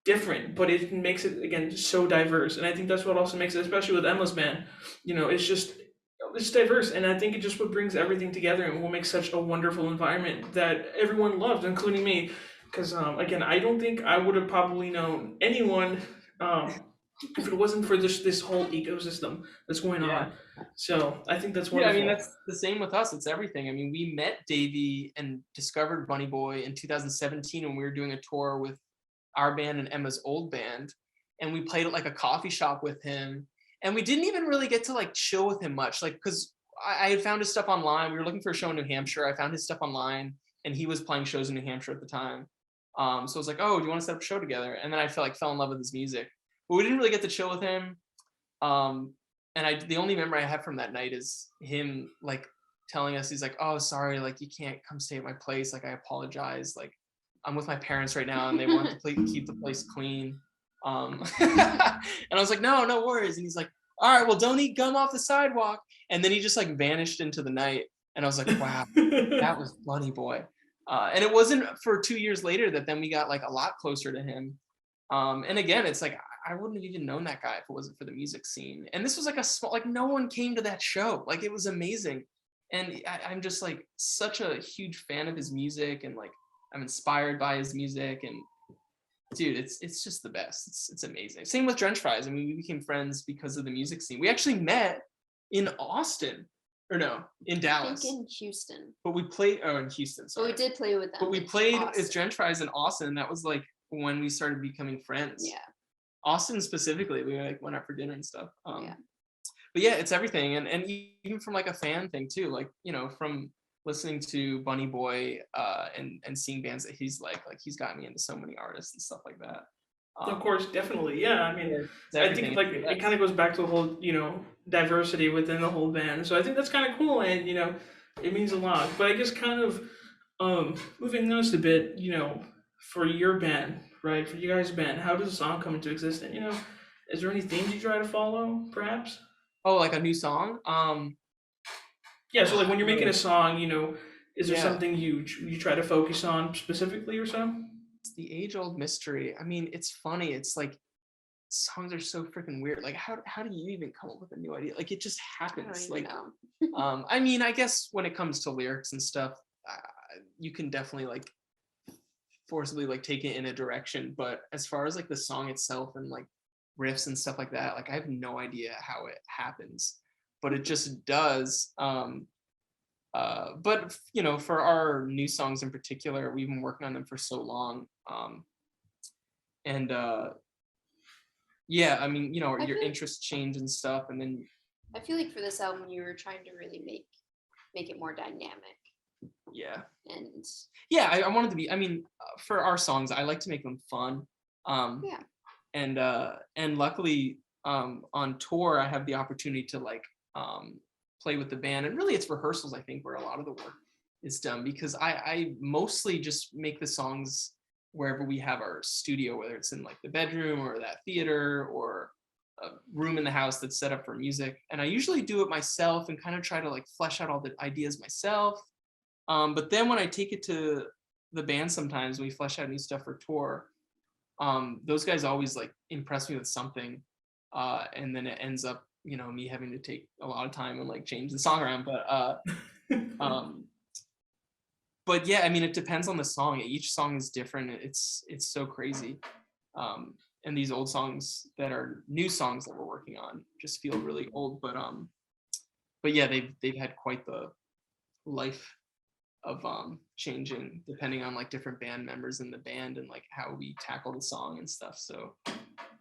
different, but it makes it, again, just so diverse. And I think that's what also makes it, especially with Emma's band, it's diverse. And I think it just what brings everything together and what makes such a wonderful environment that everyone loves, including me. Because, again, I don't think I would have probably known anyone if it wasn't for this whole ecosystem that's going on. So I think that's wonderful. Yeah, I mean, that's the same with us. It's everything. I mean, we met Davey and discovered Bunny Boy in 2017 when we were doing a tour with our band and Emma's old band, and we played at like a coffee shop with him, and we didn't even really get to like chill with him much, like, because I had found his stuff online. We were looking for a show in New Hampshire. I found his stuff online, and he was playing shows in New Hampshire at the time. So I was like, oh, do you want to set up a show together? And then I fell in love with his music, but we didn't really get to chill with him. And the only memory I have from that night is him like telling us, he's like, oh, sorry, like you can't come stay at my place. Like, I apologize. Like, I'm with my parents right now, and they want to keep the place clean. And I was like, no worries. And he's like, all right, well, don't eat gum off the sidewalk. And then he just like vanished into the night. And I was like, wow, that was Bunny Boy. And it wasn't for 2 years later that then we got like a lot closer to him. And again, it's like, I wouldn't have even known that guy if it wasn't for the music scene. And this was like a small, like no one came to that show. Like, it was amazing. And I'm just like such a huge fan of his music, and like I'm inspired by his music, and dude, it's just the best. It's amazing. Same with Drench Fries. I mean, we became friends because of the music scene. We actually met in Austin, or no, in Dallas. I think in Houston. But we played, in Houston, sorry. But we did play with them. But we played as Drench Fries in Austin. That was like when we started becoming friends. Yeah. Austin specifically, we like went out for dinner and stuff. But yeah, it's everything, and even from like a fan thing too, like, from listening to Bunny Boy and seeing bands that he's like he's got me into so many artists and stuff like that. Of course, definitely, yeah. I mean, I think like it kind of goes back to the whole diversity within the whole band. So I think that's kind of cool, and it means a lot. But I guess kind of moving on a bit, for your band, right? For you guys' band, how does a song come into existence? Is there any themes you try to follow, perhaps? Oh, like a new song? Yeah, so like when you're making a song, is there something you try to focus on specifically or so? It's the age-old mystery. I mean, it's funny. It's like songs are so freaking weird. Like, how do you even come up with a new idea? Like, it just happens. Like, I mean, I guess when it comes to lyrics and stuff, you can definitely like forcibly like take it in a direction. But as far as like the song itself and like riffs and stuff like that, like I have no idea how it happens, but it just does. But you know, for our new songs in particular, we've been working on them for so long. And yeah, I mean, you know, your interests change and stuff, and then I feel like for this album you were trying to really make it more dynamic. Yeah. And yeah, I wanted to be, I mean, for our songs, I like to make them fun. Yeah. And luckily, on tour, I have the opportunity to like play with the band, and really it's rehearsals, I think, where a lot of the work is done, because I mostly just make the songs wherever we have our studio, whether it's in like the bedroom or that theater or a room in the house that's set up for music. And I usually do it myself and kind of try to like flesh out all the ideas myself. But then when I take it to the band, sometimes we flesh out new stuff for tour, those guys always like impress me with something, and then it ends up, you know, me having to take a lot of time and like change the song around. But yeah, I mean, it depends on the song. Each song is different. It's so crazy. And these old songs that are new songs that we're working on just feel really old. But yeah, they've had quite the life of changing depending on like different band members in the band and like how we tackle the song and stuff. So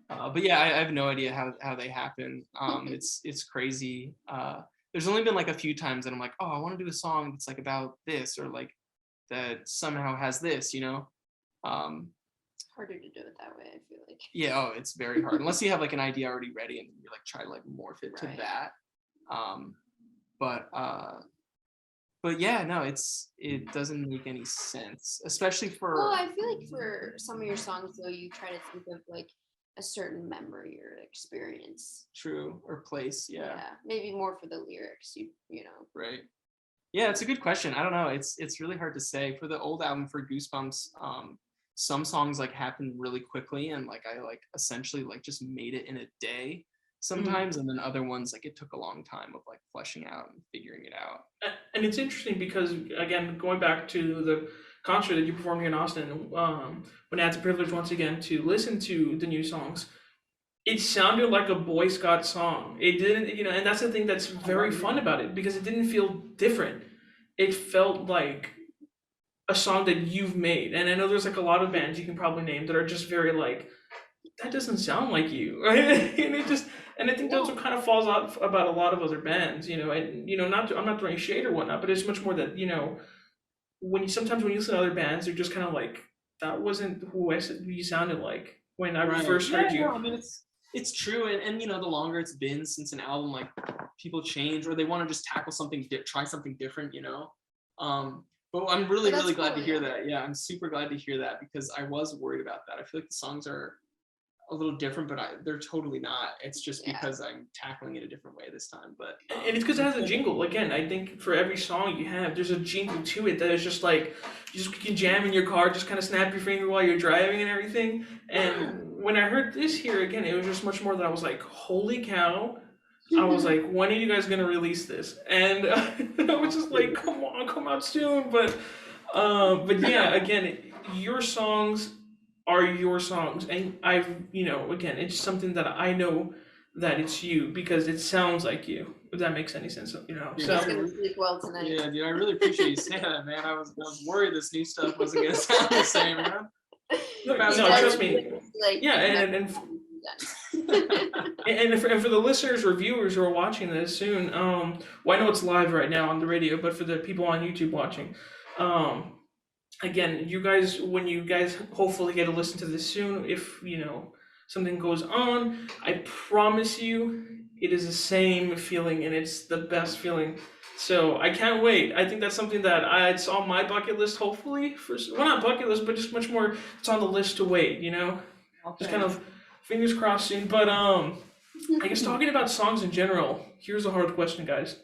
but yeah, I have no idea how they happen. It's crazy. There's only been like a few times that I'm like, oh, I want to do a song that's like about this, or like that somehow has this, you know. Harder to do it that way, I feel like. Yeah, oh, it's very hard unless you have like an idea already ready and you like try to like morph it to that. But yeah, no, it doesn't make any sense, especially for. Well, I feel like for some of your songs though, you try to think of like a certain memory or experience. True, or place, yeah. Yeah, maybe more for the lyrics, you know. Right. Yeah, it's a good question. I don't know. It's really hard to say. For the old album, for Goosebumps, some songs like happened really quickly, and like I like essentially like just made it in a day sometimes, and then other ones like it took a long time of like fleshing out and figuring it out. And it's interesting because, again, going back to the concert that you performed here in Austin, when I had the privilege once again to listen to the new songs, it sounded like a Boyscott song. It didn't, you know, and that's the thing that's very fun about it, because it didn't feel different. It felt like a song that you've made. And I know there's like a lot of bands you can probably name that are just very like, that doesn't sound like you, right? And I think that's what kind of falls out about a lot of other bands, you know. And I'm not throwing shade or whatnot, but it's much more that, you know, sometimes when you listen to other bands, they're just kind of like, that wasn't who you sounded like when I first heard you. No, I mean, it's true, and you know, the longer it's been since an album, like people change, or they want to just tackle something, try something different, you know. But I'm really glad to hear that. Yeah, I'm super glad to hear that, because I was worried about that. I feel like the songs are a little different, but they're totally not. It's just because I'm tackling it a different way this time. But and it's because it has a jingle. Again, I think for every song you have, there's a jingle to it that is just like you can jam in your car, just kind of snap your finger while you're driving and everything. And when I heard this here again, it was just much more that I was like, holy cow. I was like, when are you guys gonna release this? And I was just like, come on, come out soon. But yeah, again, your songs are your songs, and again, it's something that I know that it's you because it sounds like you. If that makes any sense, you know. So it's gonna sleep well tonight. Yeah, dude, I really appreciate you saying that, man. I was worried this new stuff wasn't gonna sound the same, man. No, trust me. Like, yeah, and for the listeners or viewers who are watching this soon, well, I know it's live right now on the radio, but for the people on YouTube watching, again, you guys, when you guys hopefully get to listen to this soon, if you know something goes on, I promise you, it is the same feeling, and it's the best feeling. So I can't wait. I think that's something that it's on my bucket list. Hopefully, not bucket list, but just much more. It's on the list to wait. You know, just kind of fingers crossed soon. But I guess talking about songs in general, here's a hard question, guys.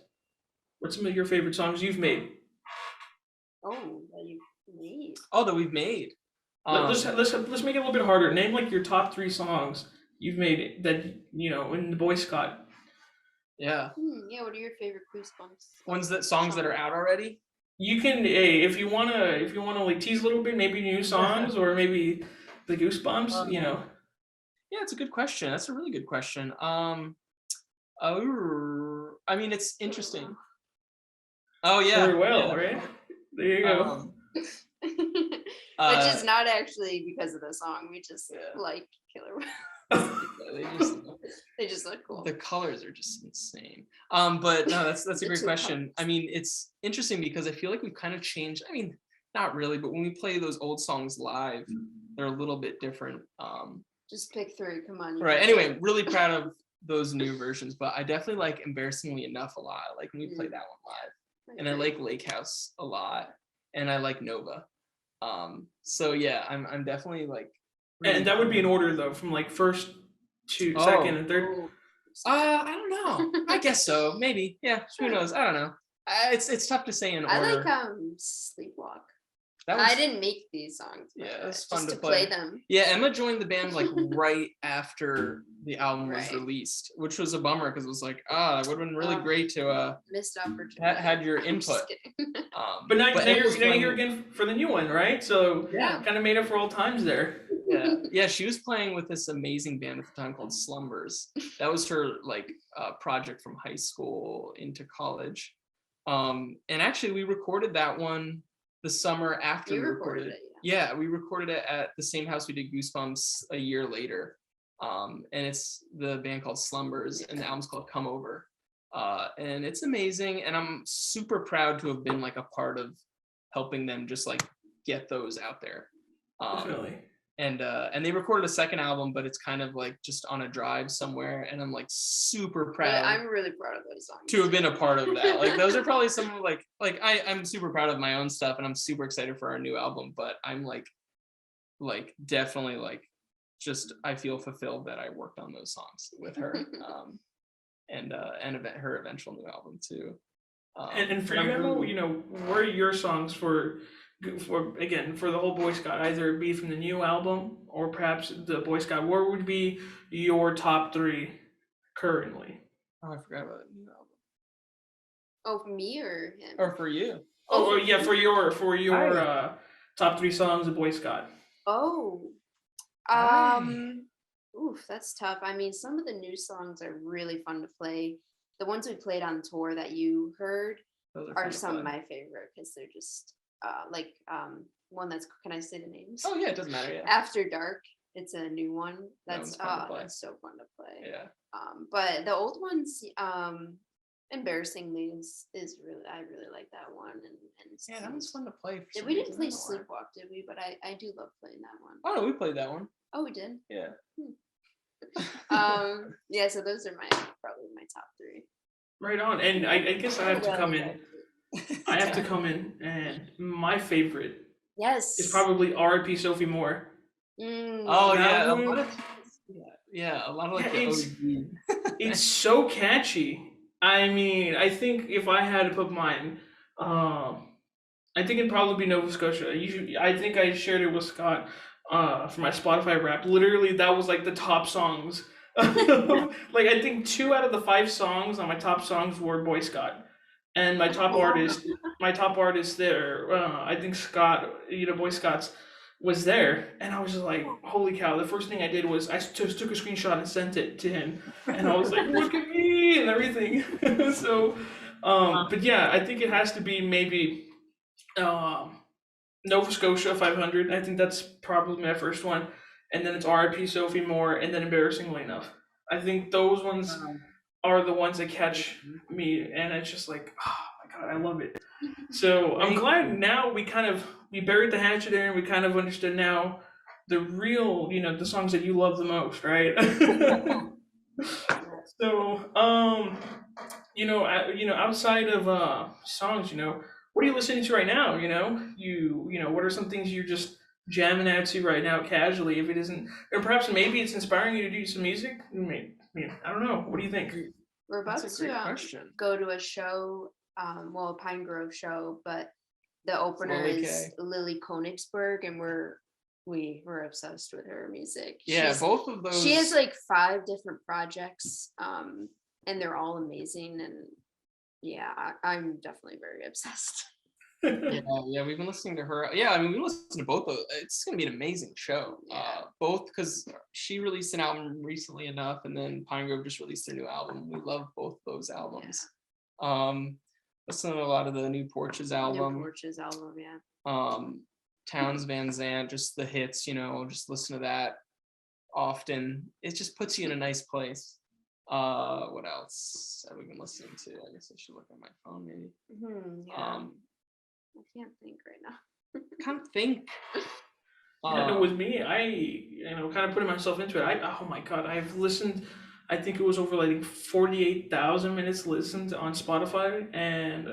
What's some of your favorite songs you've made? That we've made. Let's make it a little bit harder. Name like your top 3 songs you've made that in the Boyscott. Yeah. Yeah. What are your favorite Goosebumps? Songs that are out already? You can, hey, if you wanna like tease a little bit, maybe new songs or maybe the Goosebumps, Yeah, it's a good question. That's a really good question. I mean, it's interesting. Oh Very yeah, well, yeah. right? There you go. Um, Which is not actually because of the song. We just like Killer Whales. They just look cool. The colors are just insane. But no, that's a great question. I mean, it's interesting because I feel like we've kind of changed. I mean, not really, but when we play those old songs live, they're a little bit different. Just pick three. Come on. Right. Anyway, really proud of those new versions, but I definitely like Embarrassingly Enough a lot. Like when we play that one live, and I like Lake House a lot, and I like Nova. So yeah, I'm definitely like. Really and that would be in order though, from like first to second and third. I don't know. I guess so. Maybe. Yeah. Who knows? I don't know. It's tough to say in order. I like Sleepwalk. I didn't make these songs. Yeah, it was fun to play them. Yeah, Emma joined the band like right after the album was released, which was a bummer because it was like, it would have been really great to missed opportunity. Had your input. But now you're here again for the new one, right? So kind of made up for old times there. Yeah, she was playing with this amazing band at the time called Slumbers. That was her like project from high school into college. And actually we recorded that one the summer after we recorded it. Yeah, we recorded it at the same house we did Goosebumps a year later. And it's the band called Slumbers, and the album's called Come Over. And it's amazing, and I'm super proud to have been like a part of helping them just like get those out there. Definitely. And they recorded a second album, but it's kind of like just on a drive somewhere, and I'm like super proud. I'm really proud of those songs to have been a part of that. Like those are probably some of like I'm super proud of my own stuff, and I'm super excited for our new album. But I'm like definitely like just I feel fulfilled that I worked on those songs with her, and her eventual new album too. And for you, what are your songs for the whole Boyscott, either be from the new album or perhaps the Boyscott? What would be your top three currently? Oh, I forgot about the new album. Oh, for me or him? Or for you? Oh yeah, for your top three songs of Boyscott. Oh, oof, that's tough. I mean, some of the new songs are really fun to play. The ones we played on tour that you heard are some of my favorite because they're just one that's, can I say the names? Oh yeah, it doesn't matter. Yeah. After Dark, it's a new one. That's so fun to play. Yeah. But the old ones, Embarrassingly is really, I really like that one. And yeah, that was fun to play. We didn't play Sleepwalk, did we? But I do love playing that one. Oh no, we played that one. Oh, we did. Yeah. Yeah. So those are probably my top three. Right on, and I guess I have to come in. I have to come in, and my favorite, is probably R.I.P. Sophie Moore. Oh yeah, a lot of like it's so catchy. I mean, I think if I had to put mine, I think it'd probably be Nova Scotia. I think I shared it with Scott for my Spotify Wrapped. Literally, that was like the top songs. Like I think 2 out of the 5 songs on my top songs were Boyscott, and my top artist there, I think Scott, Boyscott's was there, and I was just like, holy cow! The first thing I did was I just took a screenshot and sent it to him, and I was like, look at me and everything. So, but yeah, I think it has to be maybe Nova Scotia 500. I think that's probably my first one. And then it's R.I.P. Sophie Moore, and then Embarrassingly Enough. I think those ones are the ones that catch me, and it's just like, oh my god, I love it. So I'm glad now we buried the hatchet there, and we kind of understood now the real, the songs that you love the most, right? So, outside of songs, what are you listening to right now? What are some things you're just jamming out to right now casually, if it isn't, or perhaps maybe it's inspiring you to do some music? I don't know. What do you think? We're about to go to a show, a Pine Grove show, but the opener is Lily Konigsberg, and we're obsessed with her music. Yeah, both of those. She has like 5 different projects, and they're all amazing. And yeah, I'm definitely very obsessed. Yeah, we've been listening to her. Yeah, I mean, we listen to both those. It's gonna be an amazing show. Both because she released an album recently enough, and then Pine Grove just released their new album. We love both those albums. Listen to a lot of the New Porches album. Towns Van Zandt, just the hits. Just listen to that often. It just puts you in a nice place. What else have we been listening to? I guess I should look at my phone maybe. I can't think right now. Can't think. With me, I kind of putting myself into it. Oh my god, I've listened. I think it was over like 48,000 minutes listened on Spotify, and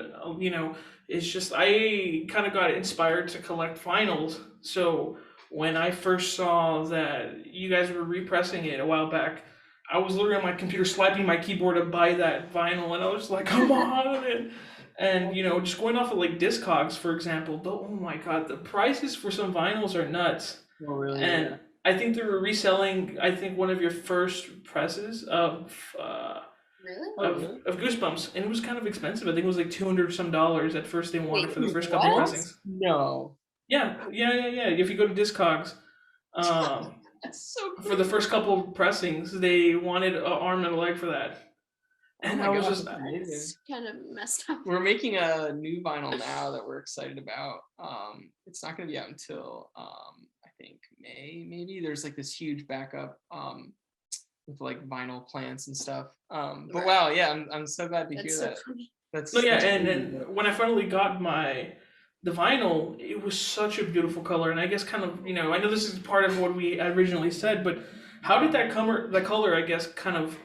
it's just I kind of got inspired to collect vinyls. So when I first saw that you guys were repressing it a while back, I was literally on my computer swiping my keyboard to buy that vinyl, and I was like, come on, and just going off of like Discogs, for example. But oh my god, the prices for some vinyls are nuts. Oh really? And I think they were reselling. I think one of your first presses of Goosebumps, and it was kind of expensive. I think it was like $200 some at first they wanted for the first couple pressings. No. Yeah. If you go to Discogs, that's so cool. For the first couple of pressings, they wanted an arm and a leg for that. And I was just kind of messed up. We're making a new vinyl now that we're excited about. It's not going to be out until I think May, maybe. There's like this huge backup with like vinyl plants and stuff. But wow, yeah, I'm so glad to hear that. That's and when I finally got the vinyl, it was such a beautiful color, and I guess kind of, I know this is part of what we originally said, but how did that color, I guess, kind of,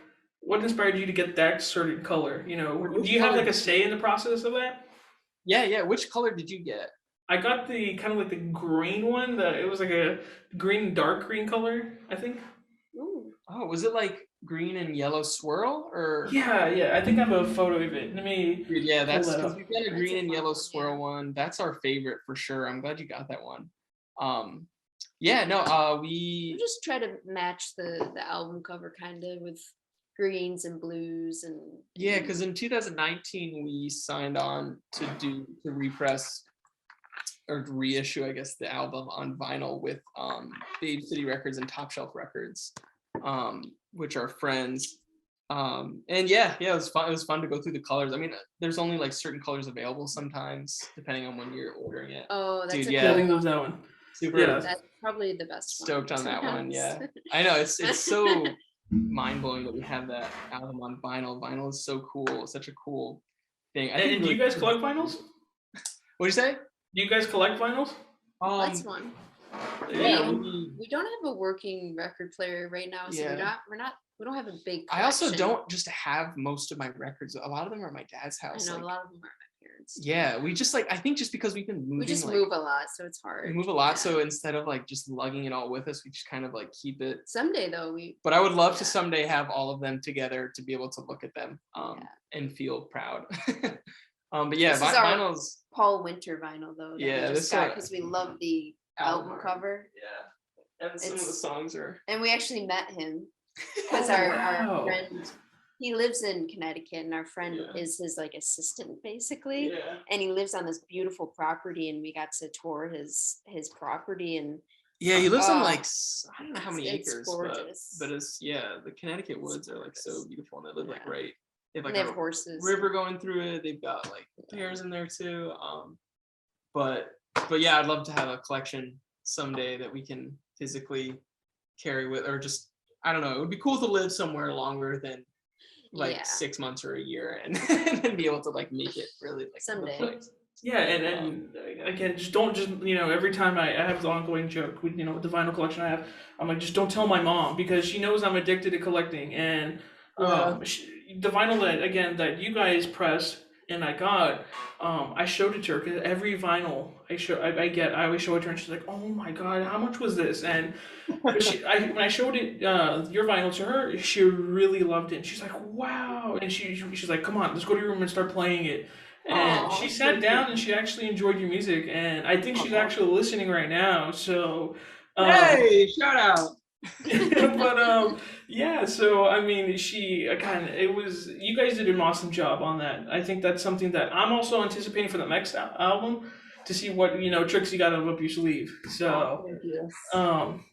what inspired you to get that certain color? Do you have like a say in the process of that? Yeah. Which color did you get? I got the kind of like the green one. It was like a dark green color, I think. Ooh. Oh, was it like green and yellow swirl or? Yeah. I think I have a photo of it. Let me. Yeah, that's because we've got a green and yellow swirl one. That's our favorite for sure. I'm glad you got that one. We just try to match the album cover kind of with greens and blues and. Yeah, because in 2019 we signed on to repress or reissue, I guess, the album on vinyl with Babe City Records and Top Shelf Records, which are friends. And it was fun. It was fun to go through the colors. I mean, there's only like certain colors available sometimes, depending on when you're ordering it. Oh, that's I think that was that one. Super. Yeah. That's probably the best one. Stoked on that one. Yeah, I know it's so mind blowing that we have that album on vinyl. Vinyl is so cool. It's such a cool thing. And do you guys collect vinyls? What'd you say? Do you guys collect vinyls? That's one. Yeah, we don't have a working record player right now, so we don't have a big collection. I also don't just have most of my records. A lot of them are at my dad's house. I know, a lot of them are at my parents. Yeah, we just I think just because we've been moving. We just move a lot, so it's hard. We move a lot, so instead of like just lugging it all with us, we just kind of like keep it. Someday though, But I would love to someday have all of them together to be able to look at them and feel proud. But yeah, vinyl's Paul Winter vinyl though. Yeah, this because we love the album cover. Yeah, and some of the songs are. And we actually met him because our friend, he lives in Connecticut, and our friend is his like assistant basically. Yeah. And he lives on this beautiful property, and we got to tour his property and. Yeah, he lives on like I don't know how many acres, gorgeous. but it's the Connecticut woods are like so beautiful, and they live like right. They have horses. River going through it. They've got like bears in there too. But yeah, I'd love to have a collection someday that we can physically carry with, or just I don't know. It would be cool to live somewhere longer than like 6 months or a year, and then be able to like make it really like someday. Yeah, and again, don't every time I have the ongoing joke with the vinyl collection I have, I'm like, just don't tell my mom, because she knows I'm addicted to collecting, and the vinyl that you guys pressed and I got, I showed it to her, because every vinyl I always show it to her, and she's like, oh my god, how much was this? And when I showed it your vinyl to her, she really loved it, and she's like, wow, and she's like, come on, let's go to your room and start playing it. And she sat down and she actually enjoyed your music, and I think she's actually listening right now. So hey, shout out! But yeah, so I mean, she kind of it was you guys did an awesome job on that. I think that's something that I'm also anticipating for the next album to see what tricks you got up your sleeve. Oh, So thank you.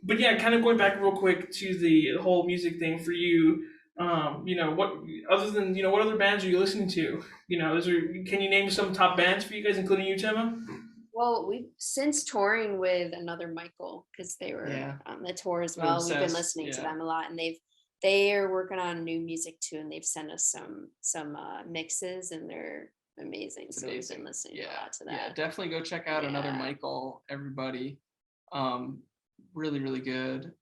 but yeah, kind of going back real quick to the whole music thing for you. What other than what other bands are you listening to? Can you name some top bands for you guys, including you, Gemma? Well, we've since touring with another Michael because they were on the tour as We're well. We've been obsessed, listening to yeah. them a lot, and they are working on new music too, and they've sent us some mixes, and they're amazing. It's So amazing. we've been listening a lot to that. Yeah, definitely go check out another Michael, everybody. Really, really good.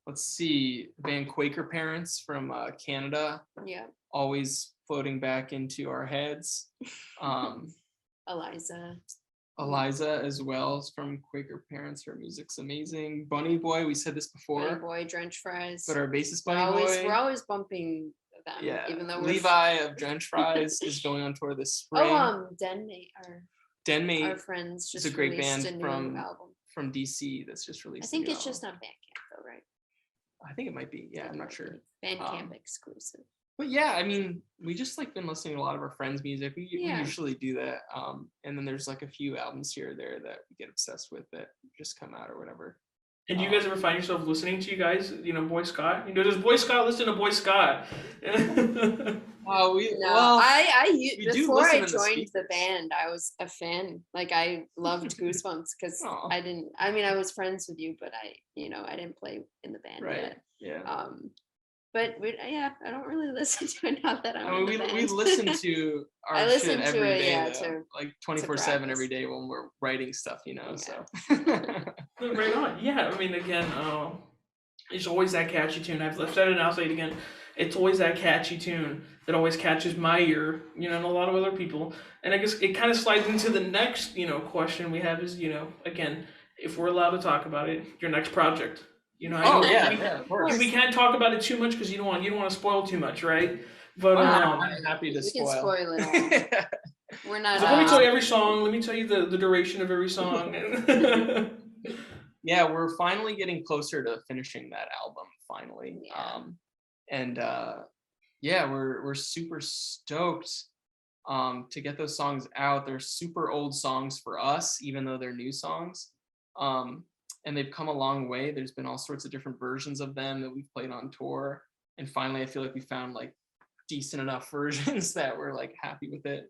Let's see, band Quaker Parents from Canada. Yeah. Always floating back into our heads. Eliza as well is from Quaker Parents. Her music's amazing. Bunny Boy, we said this before. Bunny Boy, Drench Fries. But our bassist Bunny Boy. We're always bumping them. Yeah. Even though Levi of Drench Fries is going on tour this spring. Denmate, our friends, just is a great released band a new album from DC that's just released. I think it's just on Bandcamp though, right? I think it might be. Yeah, I'm not sure. Bandcamp exclusive. But yeah, I mean, we just been listening to a lot of our friends' music. We usually do that. And then there's a few albums here or there that we get obsessed with that just come out or whatever. And do you guys ever find yourself listening to you guys, Boyscott? Does Boyscott listen to Boyscott? Before I joined the band, I was a fan. Like I loved Goosebumps because I was friends with you, but I didn't play in the band yet. Yeah. But I don't really listen to it now that I'm in the band. We listen to our shit every day, though, like 24/7 every day when we're writing stuff, so. Right on. Yeah, I mean, again, it's always that catchy tune. I've said it and I'll say it again. It's always that catchy tune that always catches my ear, and a lot of other people. And I guess it kind of slides into the next, question we have is, again, if we're allowed to talk about it, your next project. Of course. We can't talk about it too much because you don't want to spoil too much, right? But I'm happy to spoil. We can spoil it all. We're not. Let me tell you every song. Let me tell you the duration of every song. Yeah, we're finally getting closer to finishing that album. Finally, we're super stoked to get those songs out. They're super old songs for us, even though they're new songs. And they've come a long way. There's been all sorts of different versions of them that we've played on tour. And finally, I feel like we found decent enough versions that we're happy with it.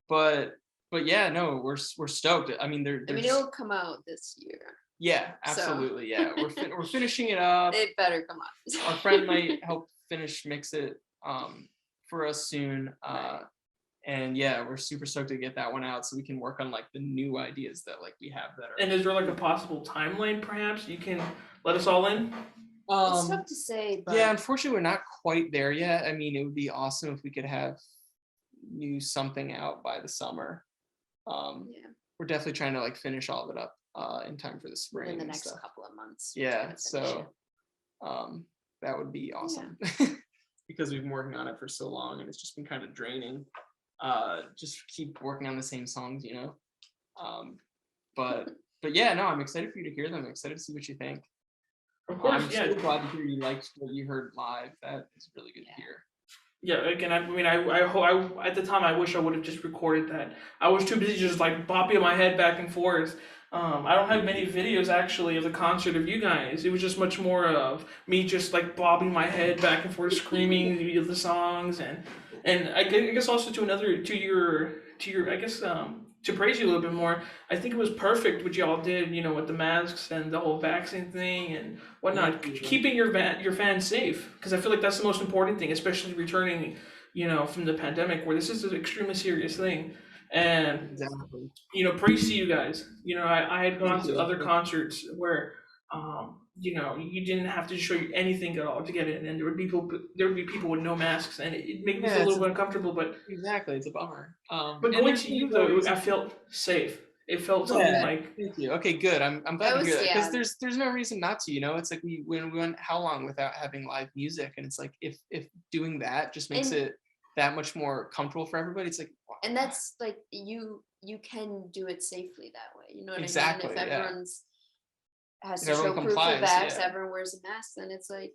But yeah, no, we're stoked. I mean, it'll come out this year. Yeah, absolutely. So. Yeah, we're finishing it up. It better come out. Our friend might help mix it for us soon. And yeah, we're super stoked to get that one out so we can work on the new ideas that we have that are. And is there a possible timeline perhaps you can let us all in? It's tough to say, but yeah, unfortunately we're not quite there yet. I mean, it would be awesome if we could have something out by the summer. We're definitely trying to finish all of it up in time for the spring. In the next couple of months. Yeah, so that would be awesome. Because we've been working on it for so long and it's just been kind of draining. Just keep working on the same songs, but yeah, no, I'm excited for you to hear them. I'm excited to see what you think. Of course, I'm so glad to hear you liked what you heard live. That is really good to hear. Yeah, again, I at the time I wish I would have just recorded that. I was too busy just bopping my head back and forth. I don't have many videos actually of the concert of you guys. It was just much more of me just bobbing my head back and forth, screaming the songs, and I guess also to praise you a little bit more. I think it was perfect what y'all did, with the masks and the whole vaccine thing and whatnot, keeping your fans safe, because I feel like that's the most important thing, especially returning, from the pandemic where this is an extremely serious thing. And exactly. Praise to you guys. I had gone to other concerts where you didn't have to show you anything at all to get in, and there would be people with no masks, and it made me feel a little bit uncomfortable. But exactly, it's a bummer. But going to you though, I felt safe. It felt something Thank you. Okay, good. I'm glad to hear that, because there's no reason not to. It's we went how long without having live music, and it's if doing that just makes it that much more comfortable for everybody. It's wow. And that's you can do it safely that way. You know what exactly, I mean? If everyone's has if to show everyone proof of complies, vax, yeah. everyone wears a mask, then it's like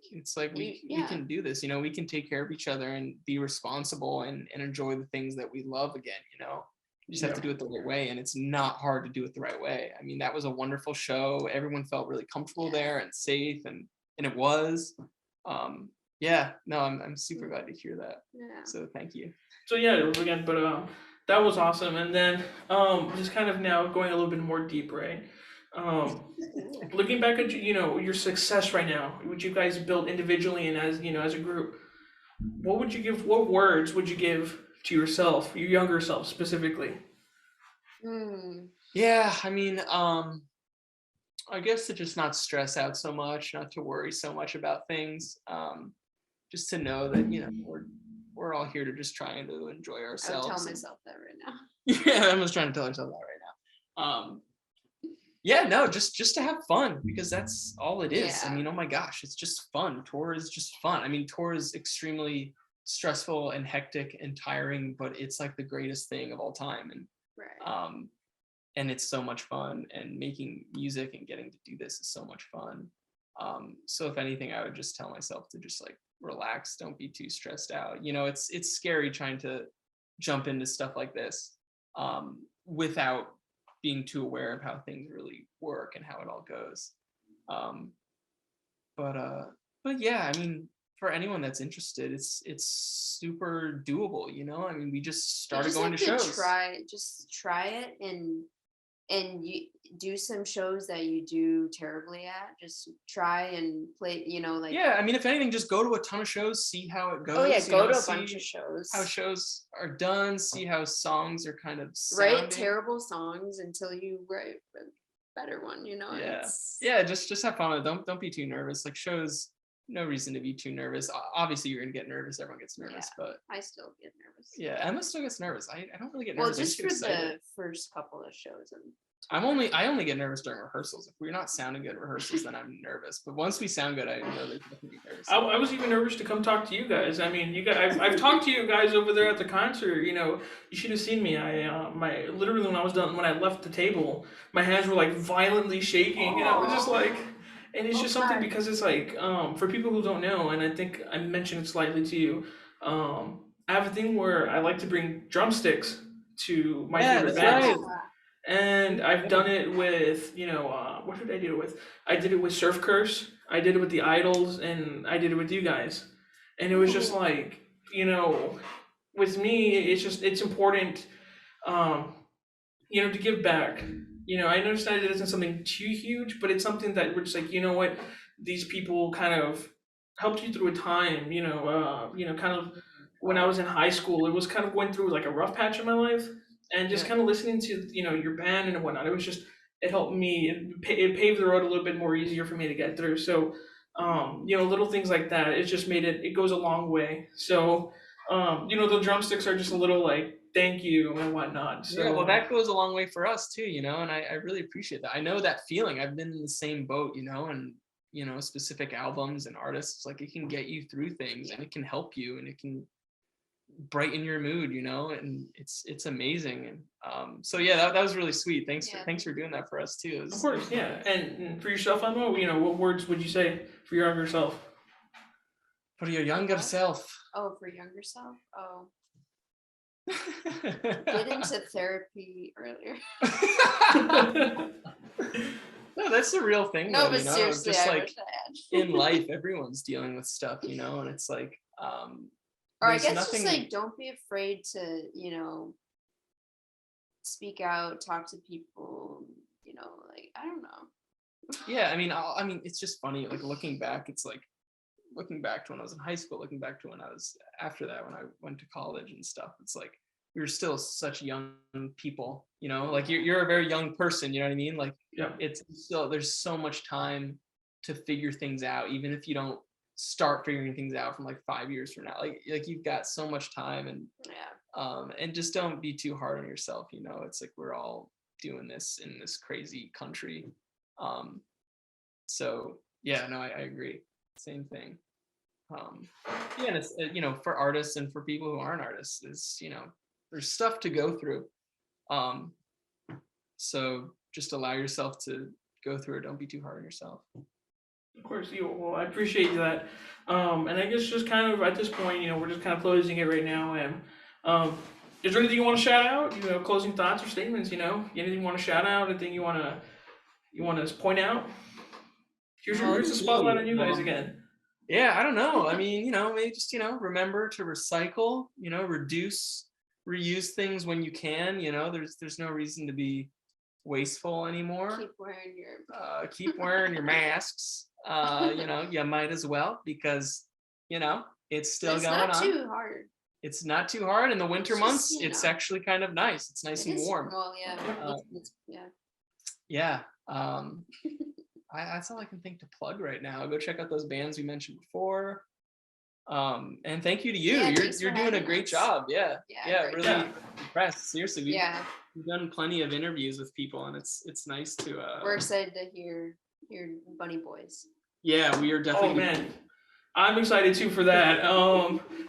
we can do this, you know, we can take care of each other and be responsible and enjoy the things that we love again, you know. You just have to do it the right way, and it's not hard to do it the right way. I mean, that was a wonderful show. Everyone felt really comfortable there and safe, and it was. Yeah, no, I'm super glad to hear that. Yeah. So thank you. So yeah, again, but that was awesome. And then just kind of now going a little bit more deep, right? Looking back at your success right now, what you guys built individually and as a group, what words would you give to yourself, your younger self specifically? Yeah, I mean, I guess to just not stress out so much, not to worry so much about things. Just to know that, you know, we're all here to just trying to enjoy ourselves. I would tell myself that right now. Yeah, I was trying to tell myself that right now. Yeah, no, just to have fun, because that's all it is. Yeah. I mean, oh my gosh, it's just fun. Tour is just fun. I mean, tour is extremely stressful and hectic and tiring, but it's like the greatest thing of all time. And right. And it's so much fun, and making music and getting to do this is so much fun. So if anything, I would just tell myself to just like relax, don't be too stressed out. You know, it's scary trying to jump into stuff like this without being too aware of how things really work and how it all goes. But yeah, I mean, for anyone that's interested, it's super doable, you know. I mean, we just started going to shows. Try it, and you do some shows that you do terribly at. Just try and play, you know, like. Yeah, I mean, if anything, just go to a ton of shows, see how it goes. Oh yeah, go to a see bunch of shows. how shows are done, see how songs are kind of sounding. sounding. Write terrible songs until you write a better one, you know. Yeah, yeah, just have fun. Don't be too nervous. Like shows, no reason to be too nervous. Obviously, you're gonna get nervous. Everyone gets nervous, but I still get nervous. Yeah, Emma still gets nervous. I don't really get nervous. Well, just for the first couple of shows. I only get nervous during rehearsals. If we're not sounding good at rehearsals, then I'm nervous. But once we sound good, I know there's nothing to be nervous. I was even nervous to come talk to you guys. I mean, you guys, I've talked to you guys over there at the concert. You know, you should have seen me. Literally when I left the table, my hands were like violently shaking, and I was just like, and it's just something because it's like, for people who don't know, and I think I mentioned it slightly to you, I have a thing where I like to bring drumsticks to my favorite bands. Right. And I've done it with, what did I do it with? I did it with Surf Curse, I did it with the Idols, and I did it with you guys. And it was just like, with me, it's important, to give back. I understand it isn't something too huge, but it's something that we're just like, you know what, these people kind of helped you through a time, kind of when I was in high school, it was kind of going through like a rough patch in my life. And just kind of listening to, your band and whatnot, it helped me, it paved the road a little bit more easier for me to get through. So, little things like that, it just made it goes a long way. So, the drumsticks are just a little like, thank you and whatnot. So, yeah, well, that goes a long way for us too, and I really appreciate that. I know that feeling. I've been in the same boat, and, specific albums and artists, like it can get you through things and it can help you and it can brighten your mood, and it's amazing. And so yeah, that was really sweet. Thanks for doing that for us too. Of course, yeah. And for yourself, Emma, what words would you say for your younger self? For your younger self. Oh, for younger self. Oh, get into therapy earlier. No, that's the real thing. No, though, but seriously, just I like wish I had. In life, everyone's dealing with stuff, and it's like or I guess just like don't be afraid to, speak out, talk to people, like I don't know. Yeah, I mean, it's just funny. Like looking back, it's like looking back to when I was in high school, looking back to when I was after that, when I went to college and stuff. It's like we were still such young people, like you're a very young person, you know what I mean? Like it's still there's so much time to figure things out, even if you don't start figuring things out from like 5 years from now, like you've got so much time. And and just don't be too hard on yourself. It's like we're all doing this in this crazy country. So yeah, no, I agree, same thing. Yeah, and it's for artists and for people who aren't artists, is there's stuff to go through. So just allow yourself to go through it. Don't be too hard on yourself. Of course, well, I appreciate that. And I guess just kind of at this point, we're just kind of closing it right now. And is there anything you want to shout out? Closing thoughts or statements? Anything you want to shout out? Anything you want to point out? Here's the spotlight on you guys again. Yeah, I don't know. I mean, maybe just remember to recycle. Reduce, reuse things when you can. There's no reason to be wasteful anymore. Keep wearing your masks. You might as well, because it's still going on. It's not too hard. It's not too hard in the winter months. It's actually kind of nice. It's nice and warm. Well, yeah. Yeah. That's all I can think to plug right now. Go check out those bands we mentioned before. And thank you to you. You're doing a great job. Yeah. Really impressed. Seriously, we've done plenty of interviews with people, and it's nice to. We're excited to hear Bunny Boys. Yeah, we are definitely. Oh man, I'm excited too for that.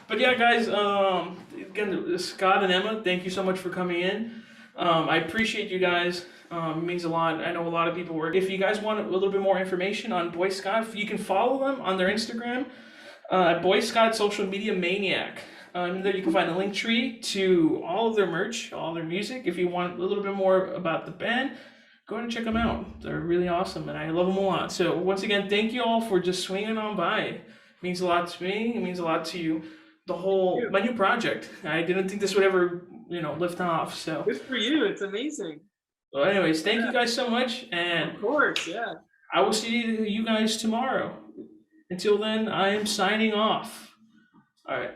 But yeah, guys. Again, Scott and Emma, thank you so much for coming in. I appreciate you guys. It means a lot. I know a lot of people work. If you guys want a little bit more information on Boyscott, you can follow them on their Instagram at Boyscott Social Media Maniac. There you can find a link tree to all of their merch, all their music. If you want a little bit more about the band, go ahead and check them out. They're really awesome, and I love them a lot. So once again, thank you all for just swinging on by. It means a lot to me. It means a lot to my new project. I didn't think this would ever, lift off. So good for you. It's amazing. Well, anyways, thank you guys so much, and of course, yeah. I will see you guys tomorrow. Until then, I am signing off. All right.